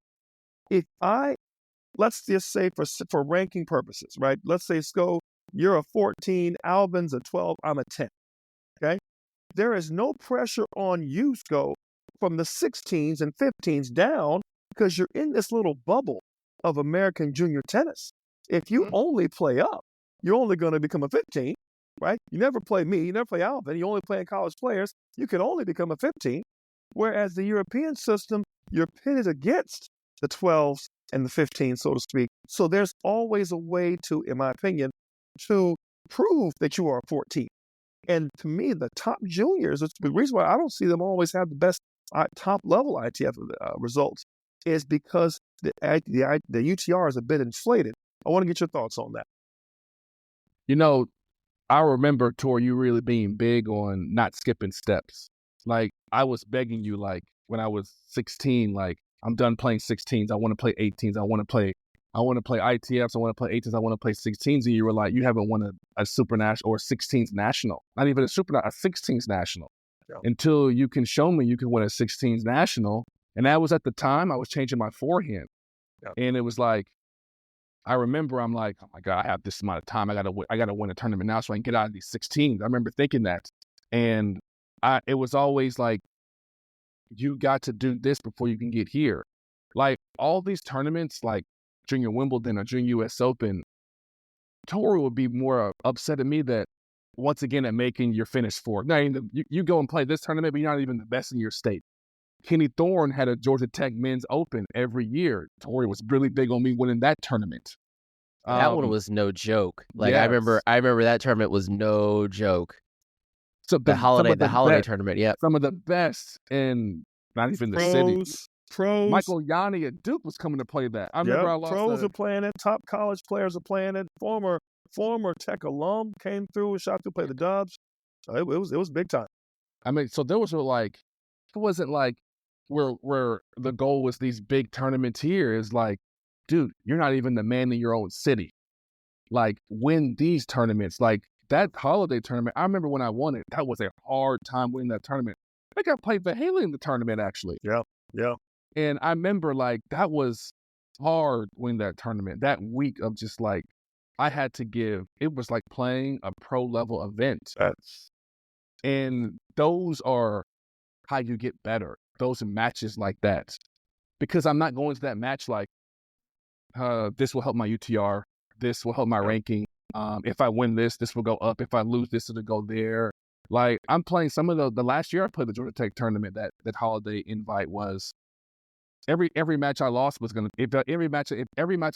Let's just say for ranking purposes, right? Let's say, Sco, you're a 14, Alvin's a 12, I'm a 10, okay? There is no pressure on you, Sco, from the 16s and 15s down because you're in this little bubble of American junior tennis. If you only play up, you're only going to become a 15, right? You never play me, you never play Alvin, you only play college players, you can only become a 15. Whereas the European system, you're pitted against the 12s and the 15s, so to speak. So there's always a way to, in my opinion, to prove that you are a 14. And to me, the top juniors, the reason why I don't see them always have the best top level ITF results is because the UTR is a bit inflated. I want to get your thoughts on that. You know, I remember, Tor, you really being big on not skipping steps. Like, I was begging you, like, when I was 16, like, I'm done playing 16s. I want to play 18s. I want to play ITFs. I want to play 18s. I want to play 16s. And you were like, you haven't won a super national or 16s national. Not even a 16s national. Yeah. Until you can show me you can win a 16s national. And that was at the time I was changing my forehand. Yeah. And it was like, I remember I'm like, oh my God, I have this amount of time. I gotta win a tournament now so I can get out of these 16s. I remember thinking that. And it was always like, you got to do this before you can get here. Like all these tournaments, like Junior Wimbledon or Junior US Open, Torrey would be more upset at me that once again at making your finish four. Now, you go and play this tournament, but you're not even the best in your state. Kenny Thorne had a Georgia Tech Men's Open every year. Torrey was really big on me winning that tournament. That one was no joke. Like yes. I remember that tournament was no joke. So the holiday tournament, yeah. Some of the best in not even the city. Pros. Michael Yanni at Duke was coming to play that. I remember I lost. Pros are playing it. Top college players are playing it. Former Tech alum came through and shot to play the Dubs. So it was big time. I mean, so there was like, it wasn't like where the goal was these big tournaments here. Is like, dude, you're not even the man in your own city. Like, win these tournaments. Like that holiday tournament, I remember when I won it, that was a hard time winning that tournament. I think I played Haley in the tournament, actually. Yeah. And I remember, like, that was hard winning that tournament. That week of just, like, I had to give, it was like playing a pro-level event. And those are how you get better, those matches like that. Because I'm not going to that match like, this will help my UTR, this will help my ranking. If I win this will go up. If I lose this, it'll go there. Like, I'm playing some of the last year I played the Georgia Tech tournament, that holiday invite was every match I lost was going to, if every match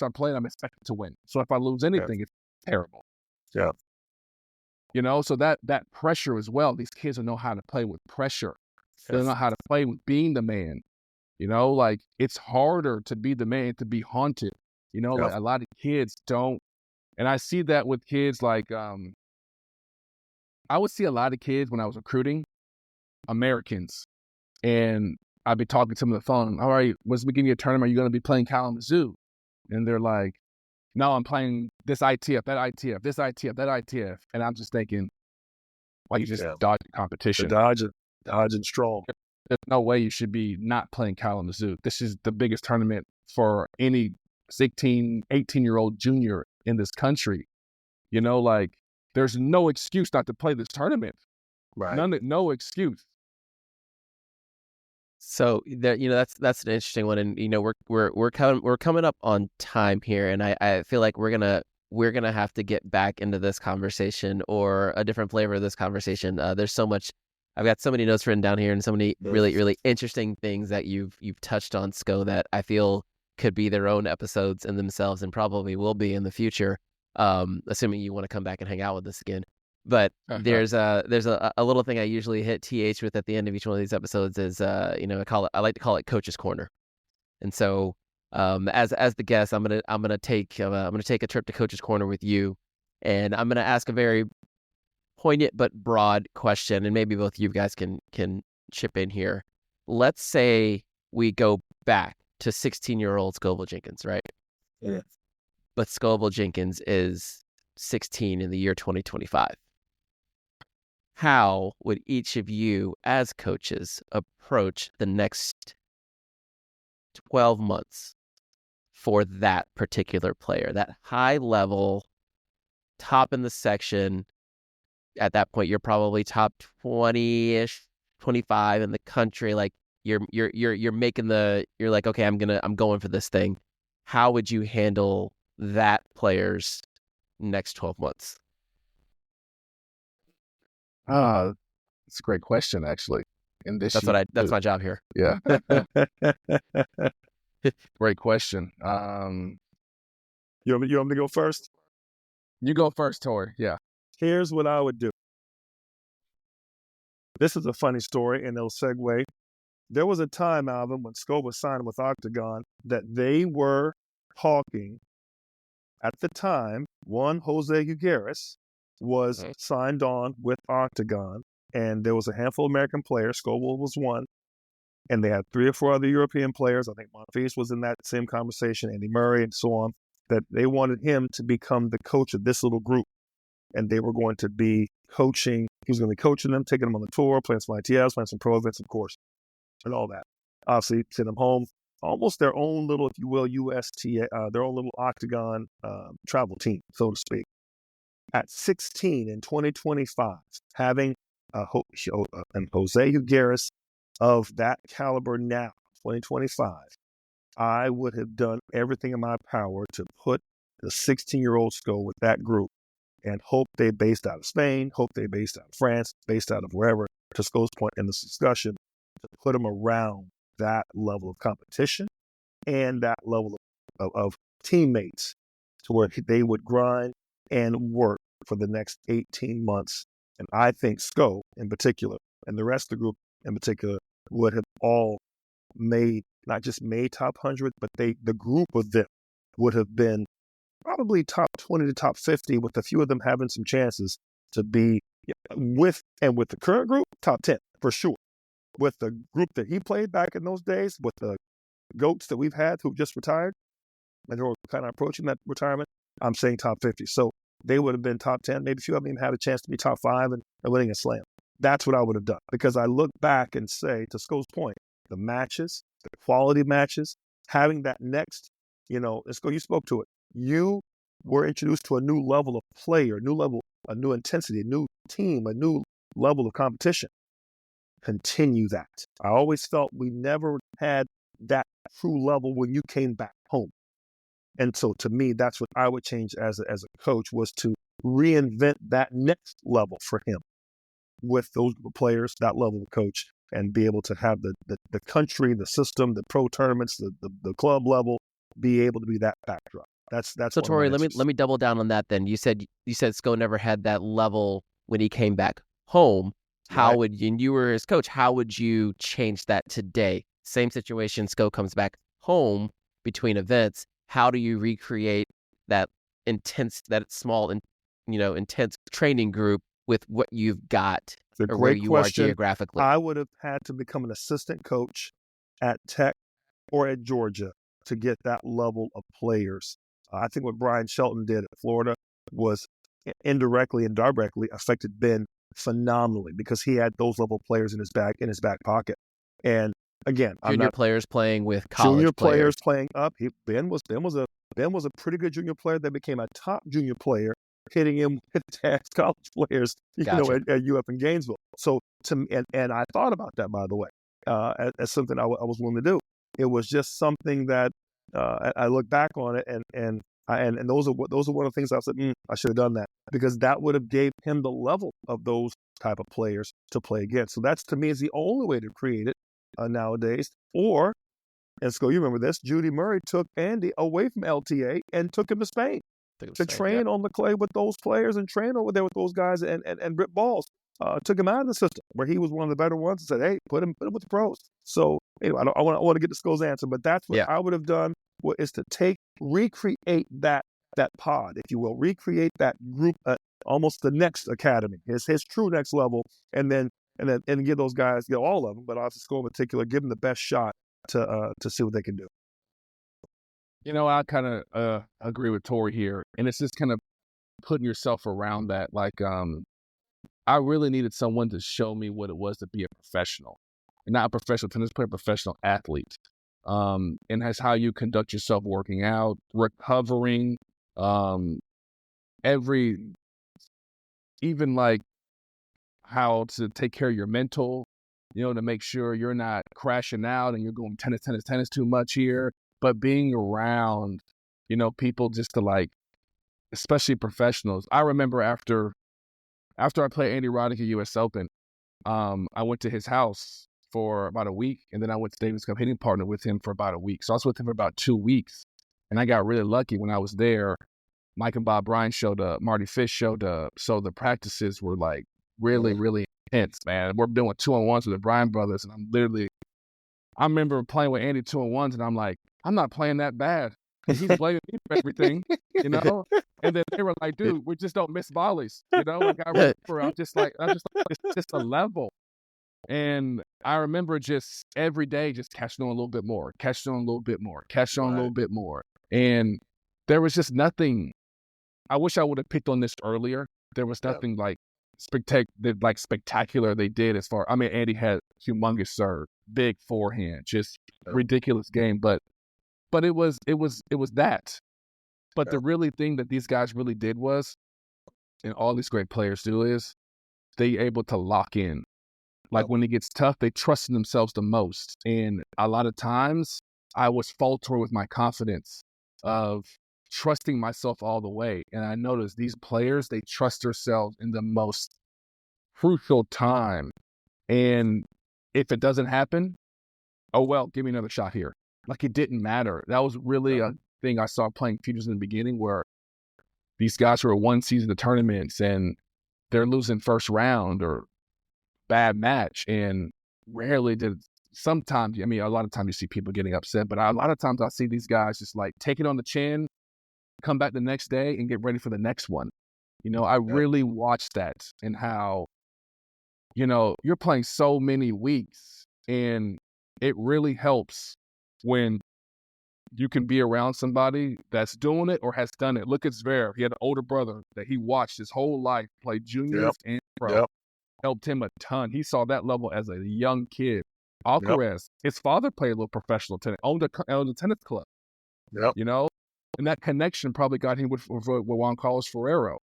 I played, I'm expected to win. So if I lose anything, it's terrible. Yeah. You know, so that pressure as well, these kids don't know how to play with pressure. They don't know how to play with being the man. You know, like, it's harder to be the man, to be haunted. You know, like a lot of kids don't. And I see that with kids like, I would see a lot of kids when I was recruiting, Americans, and I'd be talking to them on the phone. All right, when's the beginning of your tournament? Are you going to be playing Kalamazoo? And they're like, no, I'm playing this ITF, that ITF, this ITF, that ITF. And I'm just thinking, why you just dodging competition? Dodging strong. There's no way you should be not playing Kalamazoo. This is the biggest tournament for any 16, 18-year-old junior in this country. You know, like, there's no excuse not to play this tournament. Right. No excuse. So that's an interesting one, and we're coming up on time here, and I feel like we're gonna have to get back into this conversation, or a different flavor of this conversation. There's so much. I've got so many notes written down here, and so many really interesting things that you've touched on, Sco, that I feel could be their own episodes in themselves, and probably will be in the future. Assuming you want to come back and hang out with us again. But there's a little thing I usually hit TH with at the end of each one of these episodes is I like to call it Coach's Corner. And so as the guest, I'm gonna take a trip to Coach's Corner with you, and I'm gonna ask a very poignant but broad question, and maybe both you guys can chip in here. Let's say we go back to 16-year-old Scoville Jenkins, right? Yeah. But Scoville Jenkins is 16 in the year 2025. How would each of you, as coaches, approach the next 12 months for that particular player, that high level, top in the section? At that point, you're probably top 20-ish, 25 in the country. Like, you're making you're like, okay, I'm going for this thing. How would you handle that player's next 12 months? It's a great question, actually. And that's my job here. Yeah. Great question. You want me to go first? You go first, Torrey. Yeah. Here's what I would do. This is a funny story, and it'll segue. There was a time, Alvin, when Scoville signed with Octagon, that they were talking. At the time, one Jose Ugaris was signed on with Octagon, and there was a handful of American players. Scoville was one, and they had 3 or 4 other European players. I think Monfils was in that same conversation, Andy Murray, and so on. That they wanted him to become the coach of this little group, and they were going to be coaching. He was going to be coaching them, taking them on the tour, playing some ITFs, playing some pro events, of course, and all that. Obviously, send them home. Almost their own little, if you will, USTA, their own little Octagon travel team, so to speak. At 16 in 2025, having and Jose Higueras of that caliber now, 2025, I would have done everything in my power to put the 16-year-old Sco with that group and hope they based out of Spain, hope they based out of France, based out of wherever, to Sco's point in this discussion, to put them around that level of competition and that level of teammates to where they would grind and work for the next 18 months. And I think Sco in particular and the rest of the group in particular would have all made, not just made top 100, but the group of them would have been probably top 20 to top 50, with a few of them having some chances to be with the current group, top 10 for sure. With the group that he played back in those days, with the GOATs that we've had who just retired and who are kind of approaching that retirement, I'm saying top 50. So they would have been top 10. Maybe a few of them even had a chance to be top 5 and winning a slam. That's what I would have done, because I look back and say, to Sco's point, the matches, the quality matches, having that next, Sco, you spoke to it. You were introduced to a new level of player, a new intensity, a new team, a new level of competition. Continue that. I always felt we never had that true level when you came back home. And so to me, that's what I would change as a coach, was to reinvent that next level for him with those players, that level of coach, and be able to have the country, the system, the pro tournaments, the club level, be able to be that backdrop. That's so. Torrey, let me double down on that. Then you said Sco never had that level when he came back home. How would you, and you were his coach, how would you change that today? Same situation, Sco comes back home between events. How do you recreate that small, intense training group with what you've got or where you are geographically? I would have had to become an assistant coach at Tech or at Georgia to get that level of players. I think what Brian Shelton did at Florida was indirectly and directly affected Ben phenomenally, because he had those level players in his back pocket. And again, junior players playing with college junior players playing up. Ben was a pretty good junior player that became a top junior player, hitting him with Tag's college players, at UF in Gainesville. So and I thought about that, by the way, as something I was willing to do. It was just something that I look back on it, and those are one of the things I said, I should have done that, because that would have gave him the level of those type of players to play against. So that's, to me, is the only way to create it nowadays. Or, and Sco, you remember this, Judy Murray took Andy away from LTA and took him to Spain to train on the clay with those players and train over there with those guys and rip balls. Took him out of the system where he was one of the better ones and said, hey, put him with the pros. So anyway, I want to get to Sco's answer, but that's what I would have done, is to recreate that pod, if you will, recreate that group, almost the next academy, his true next level, and give those guys, all of them, but obviously Sco in particular, give them the best shot to see what they can do. I kind of agree with Torrey here, and it's just kind of putting yourself around that. Like, I really needed someone to show me what it was to be a professional, and not a professional tennis player, a professional athlete. And that's how you conduct yourself working out, recovering, even like how to take care of your mental, to make sure you're not crashing out and you're going tennis too much here, but being around, people just to, like, especially professionals. I remember after I played Andy Roddick at US Open, I went to his house for about a week, and then I went to Davis Cup hitting partner with him for about a week. So I was with him for about 2 weeks, and I got really lucky when I was there. Mike and Bob Bryan showed up, Marty Fish showed up, so the practices were like really, really intense, man. We're doing 2-on-1s with the Bryan brothers, and I remember playing with Andy 2-on-1s, and I'm like, I'm not playing that bad. And he's blaming me for everything, And then they were like, dude, we just don't miss volleys, Like, I remember, I'm just like, it's just a level. And I remember just every day just catching on a little bit more, catching on a little bit more, catching on a little bit more. And there was just nothing. I wish I would have picked on this earlier. There was nothing like spectacular they did as far. I mean, Andy had humongous serve, big forehand, just ridiculous game. But it was that. But the really thing that these guys really did was, and all these great players do, is they able to lock in. Like when it gets tough, they trust in themselves the most. And a lot of times I was faltering with my confidence of trusting myself all the way. And I noticed these players, they trust themselves in the most crucial time. And if it doesn't happen, oh, well, give me another shot here. Like it didn't matter. That was really a thing I saw playing futures in the beginning, where these guys who are one season of tournaments and they're losing first round or bad match. And rarely did, sometimes, I mean, a lot of times you see people getting upset, but a lot of times I see these guys just like take it on the chin, come back the next day and get ready for the next one. You know, I really watched that, and how, you know, you're playing so many weeks, and it really helps when you can be around somebody that's doing it or has done it. Look at Zverev. He had an older brother that he watched his whole life play juniors and pro. Helped him a ton. He saw that level as a young kid. Alcaraz, his father played a little professional tennis, owned a tennis club. You know, and that connection probably got him with Juan Carlos Ferrero.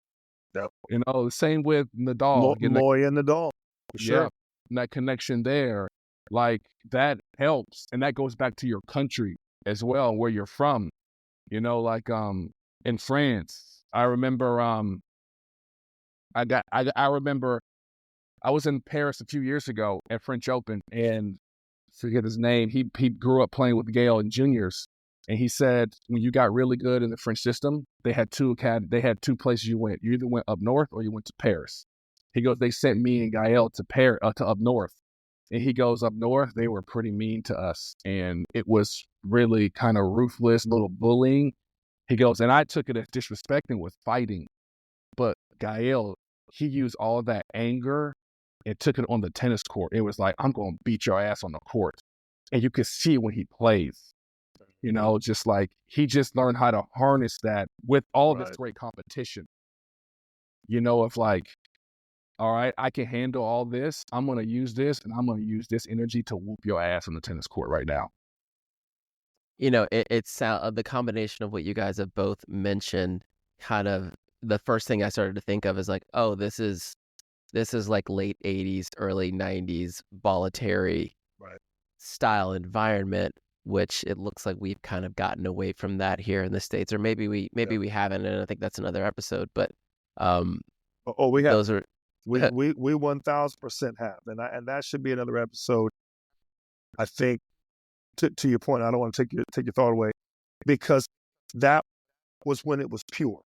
You know, the same with Nadal. Moy and Nadal. For sure. And that connection there, like that helps, and that goes back to your country as well, where you're from. You know, like in France, I remember I remember I was in Paris a few years ago at French Open, and I forget his name. He grew up playing with Gael in juniors, and he said when you got really good in the French system, they had two places you went. You either went up north or you went to Paris. He goes, they sent me and Gael to up north, and he goes, up north they were pretty mean to us, and it was really kind of ruthless, little bullying. He goes, and I took it as disrespecting with fighting, but Gael, he used all of that anger and took it on the tennis court. It was like, I'm going to beat your ass on the court. And you could see when he plays, you know, just like he just learned how to harness that with all this great competition. You know, of like, all right, I can handle all this. I'm going to use this, and I'm going to use this energy to whoop your ass on the tennis court right now. You know, it's the combination of what you guys have both mentioned. Kind of the first thing I started to think of is like, oh, this is like late 80s, early 90s Bollettieri style environment, which it looks like we've kind of gotten away from that here in the States, or maybe we haven't, and I think that's another episode. But we have. Those are we 1000% have, and that should be another episode. I think to your point, I don't want to take your thought away, because that was when it was pure.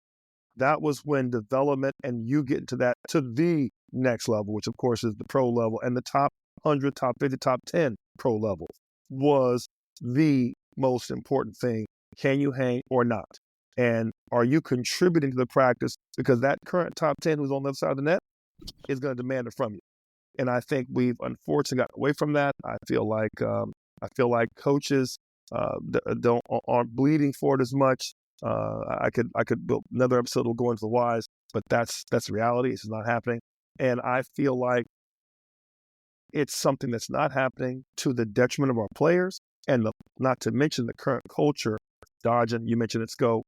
That was when development and you get to the next level, which of course is the pro level, and the top 100, top 50, top 10 pro level was the most important thing. Can you hang or not? And are you contributing to the practice? Because that current top 10 who's on the other side of the net is going to demand it from you. And I think we've unfortunately got away from that. I feel like coaches aren't bleeding for it as much. I could build another episode will go into the whys, but that's reality. It's not happening. And I feel like it's something that's not happening to the detriment of our players, and not to mention the current culture. Dodging, you mentioned it, Sco.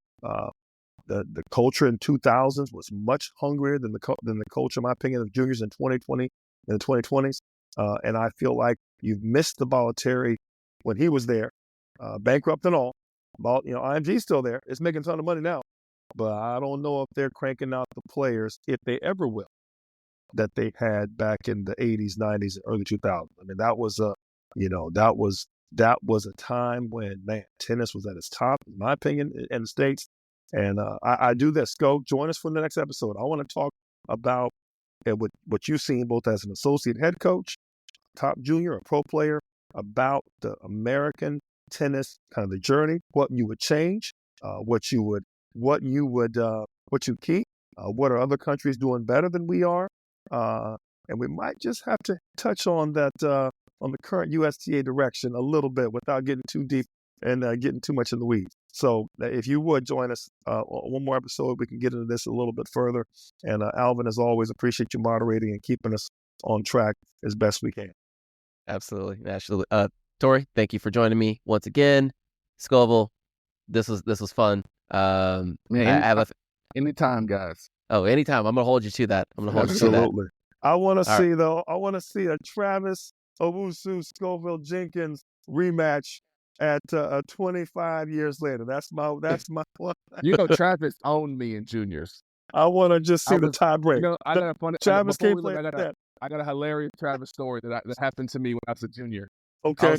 The culture in 2000s was much hungrier than the culture, in my opinion, of juniors in 2020 and the 2020s. And I feel like you've missed the Bollettieri when he was there, bankrupt and all. IMG's still there. It's making a ton of money now. But I don't know if they're cranking out the players, if they ever will, that they had back in the 80s, 90s, and early 2000s. I mean, that was a time when, man, tennis was at its top, in my opinion, in the States. And I do this. Go join us for the next episode. I want to talk about what you've seen both as an associate head coach, top junior, or pro player, about the American tennis, kind of the journey, what you would change, what you keep, what are other countries doing better than we are, and we might just have to touch on that on the current USTA direction a little bit without getting too deep and getting too much in the weeds. So if you would join us on one more episode, we can get into this a little bit further. And Alvin, as always, appreciate you moderating and keeping us on track as best we can. Absolutely. Torrey, thank you for joining me once again. Scoville, this was fun. Anytime, guys. Oh, anytime. I'm gonna hold you to that. I'm gonna hold you to that. Absolutely. I want to All see though. I want to see a Travis Owusu Scoville Jenkins rematch at 25 years later. That's my one. Travis owned me in juniors. I want to just see the tie break. I got a funny. Travis Before can't we play leave, that. I got a hilarious Travis story that happened to me when I was a junior. Okay.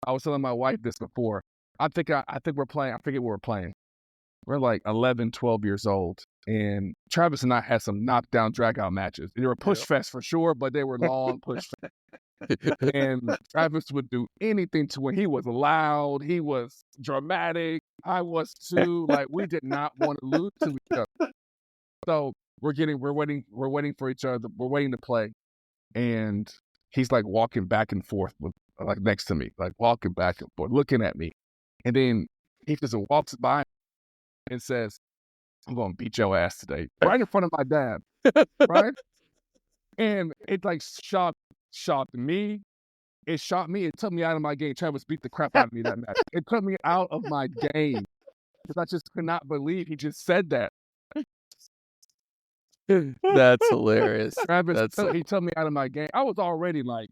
I was telling my wife this before. I think we're playing. I forget what we're playing. We're like 11, 12 years old. And Travis and I had some knockdown, drag-out matches. They were push fest for sure, but they were long push fest. And Travis would do anything to win. He was loud. He was dramatic. I was too. Like, we did not want to lose to each other. So we're waiting for each other. We're waiting to play. And he's like walking back and forth like next to me, like walking back and forth, looking at me. And then he just walks by and says, "I'm going to beat your ass today," right in front of my dad, right? And it like shocked me. It shocked me. It took me out of my game. Travis beat the crap out of me that match. It took me out of my game because I just could not believe he just said that. That's hilarious. Travis, he took me out of my game. I was already like,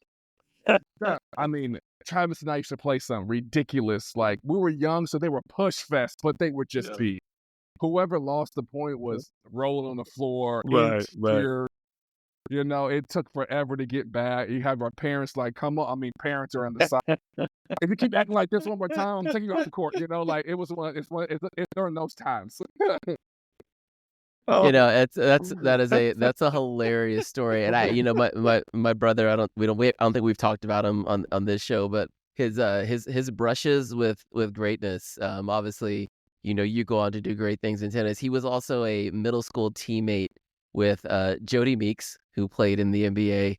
I mean, Travis and I used to play some ridiculous, like, we were young, so they were push fest, but they would just be, whoever lost the point was rolling on the floor, right. You know, it took forever to get back. You have our parents like, come on. I mean, parents are on the side. If you keep acting like this one more time, I'm taking you off the court. You know, like it's during those times. You know, that's a hilarious story. And my brother, I don't think we've talked about him on this show, but his brushes with greatness. Obviously, you go on to do great things in tennis. He was also a middle school teammate with Jody Meeks, who played in the NBA,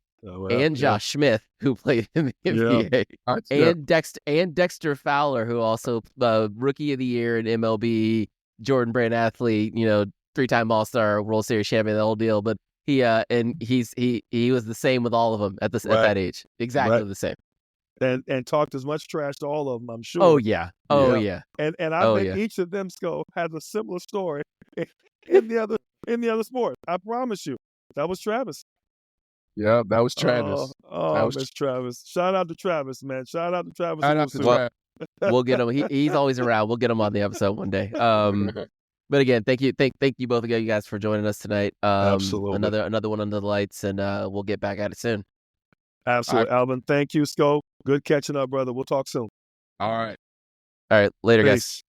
and Josh Smith, who played in the NBA, and Dexter Fowler, who also Rookie of the Year in MLB, Jordan Brand athlete, 3-time All-Star, World Series champion, the whole deal. But he was the same with all of them at that age, exactly the same. And talked as much trash to all of them, I'm sure. Oh yeah. And I think each of them has a similar story in the other sport. I promise you, that was Travis. Yeah, that was Travis. Miss Travis. Shout out to Travis, man. Shout out to Travis. Shout out to Travis. We'll get him. He's always around. We'll get him on the episode one day. But again, thank you both of you guys for joining us tonight. Absolutely. Another one under the lights, and we'll get back at it soon. Absolutely, Alvin. Thank you, Sco. Good catching up, brother. We'll talk soon. All right. Later, guys.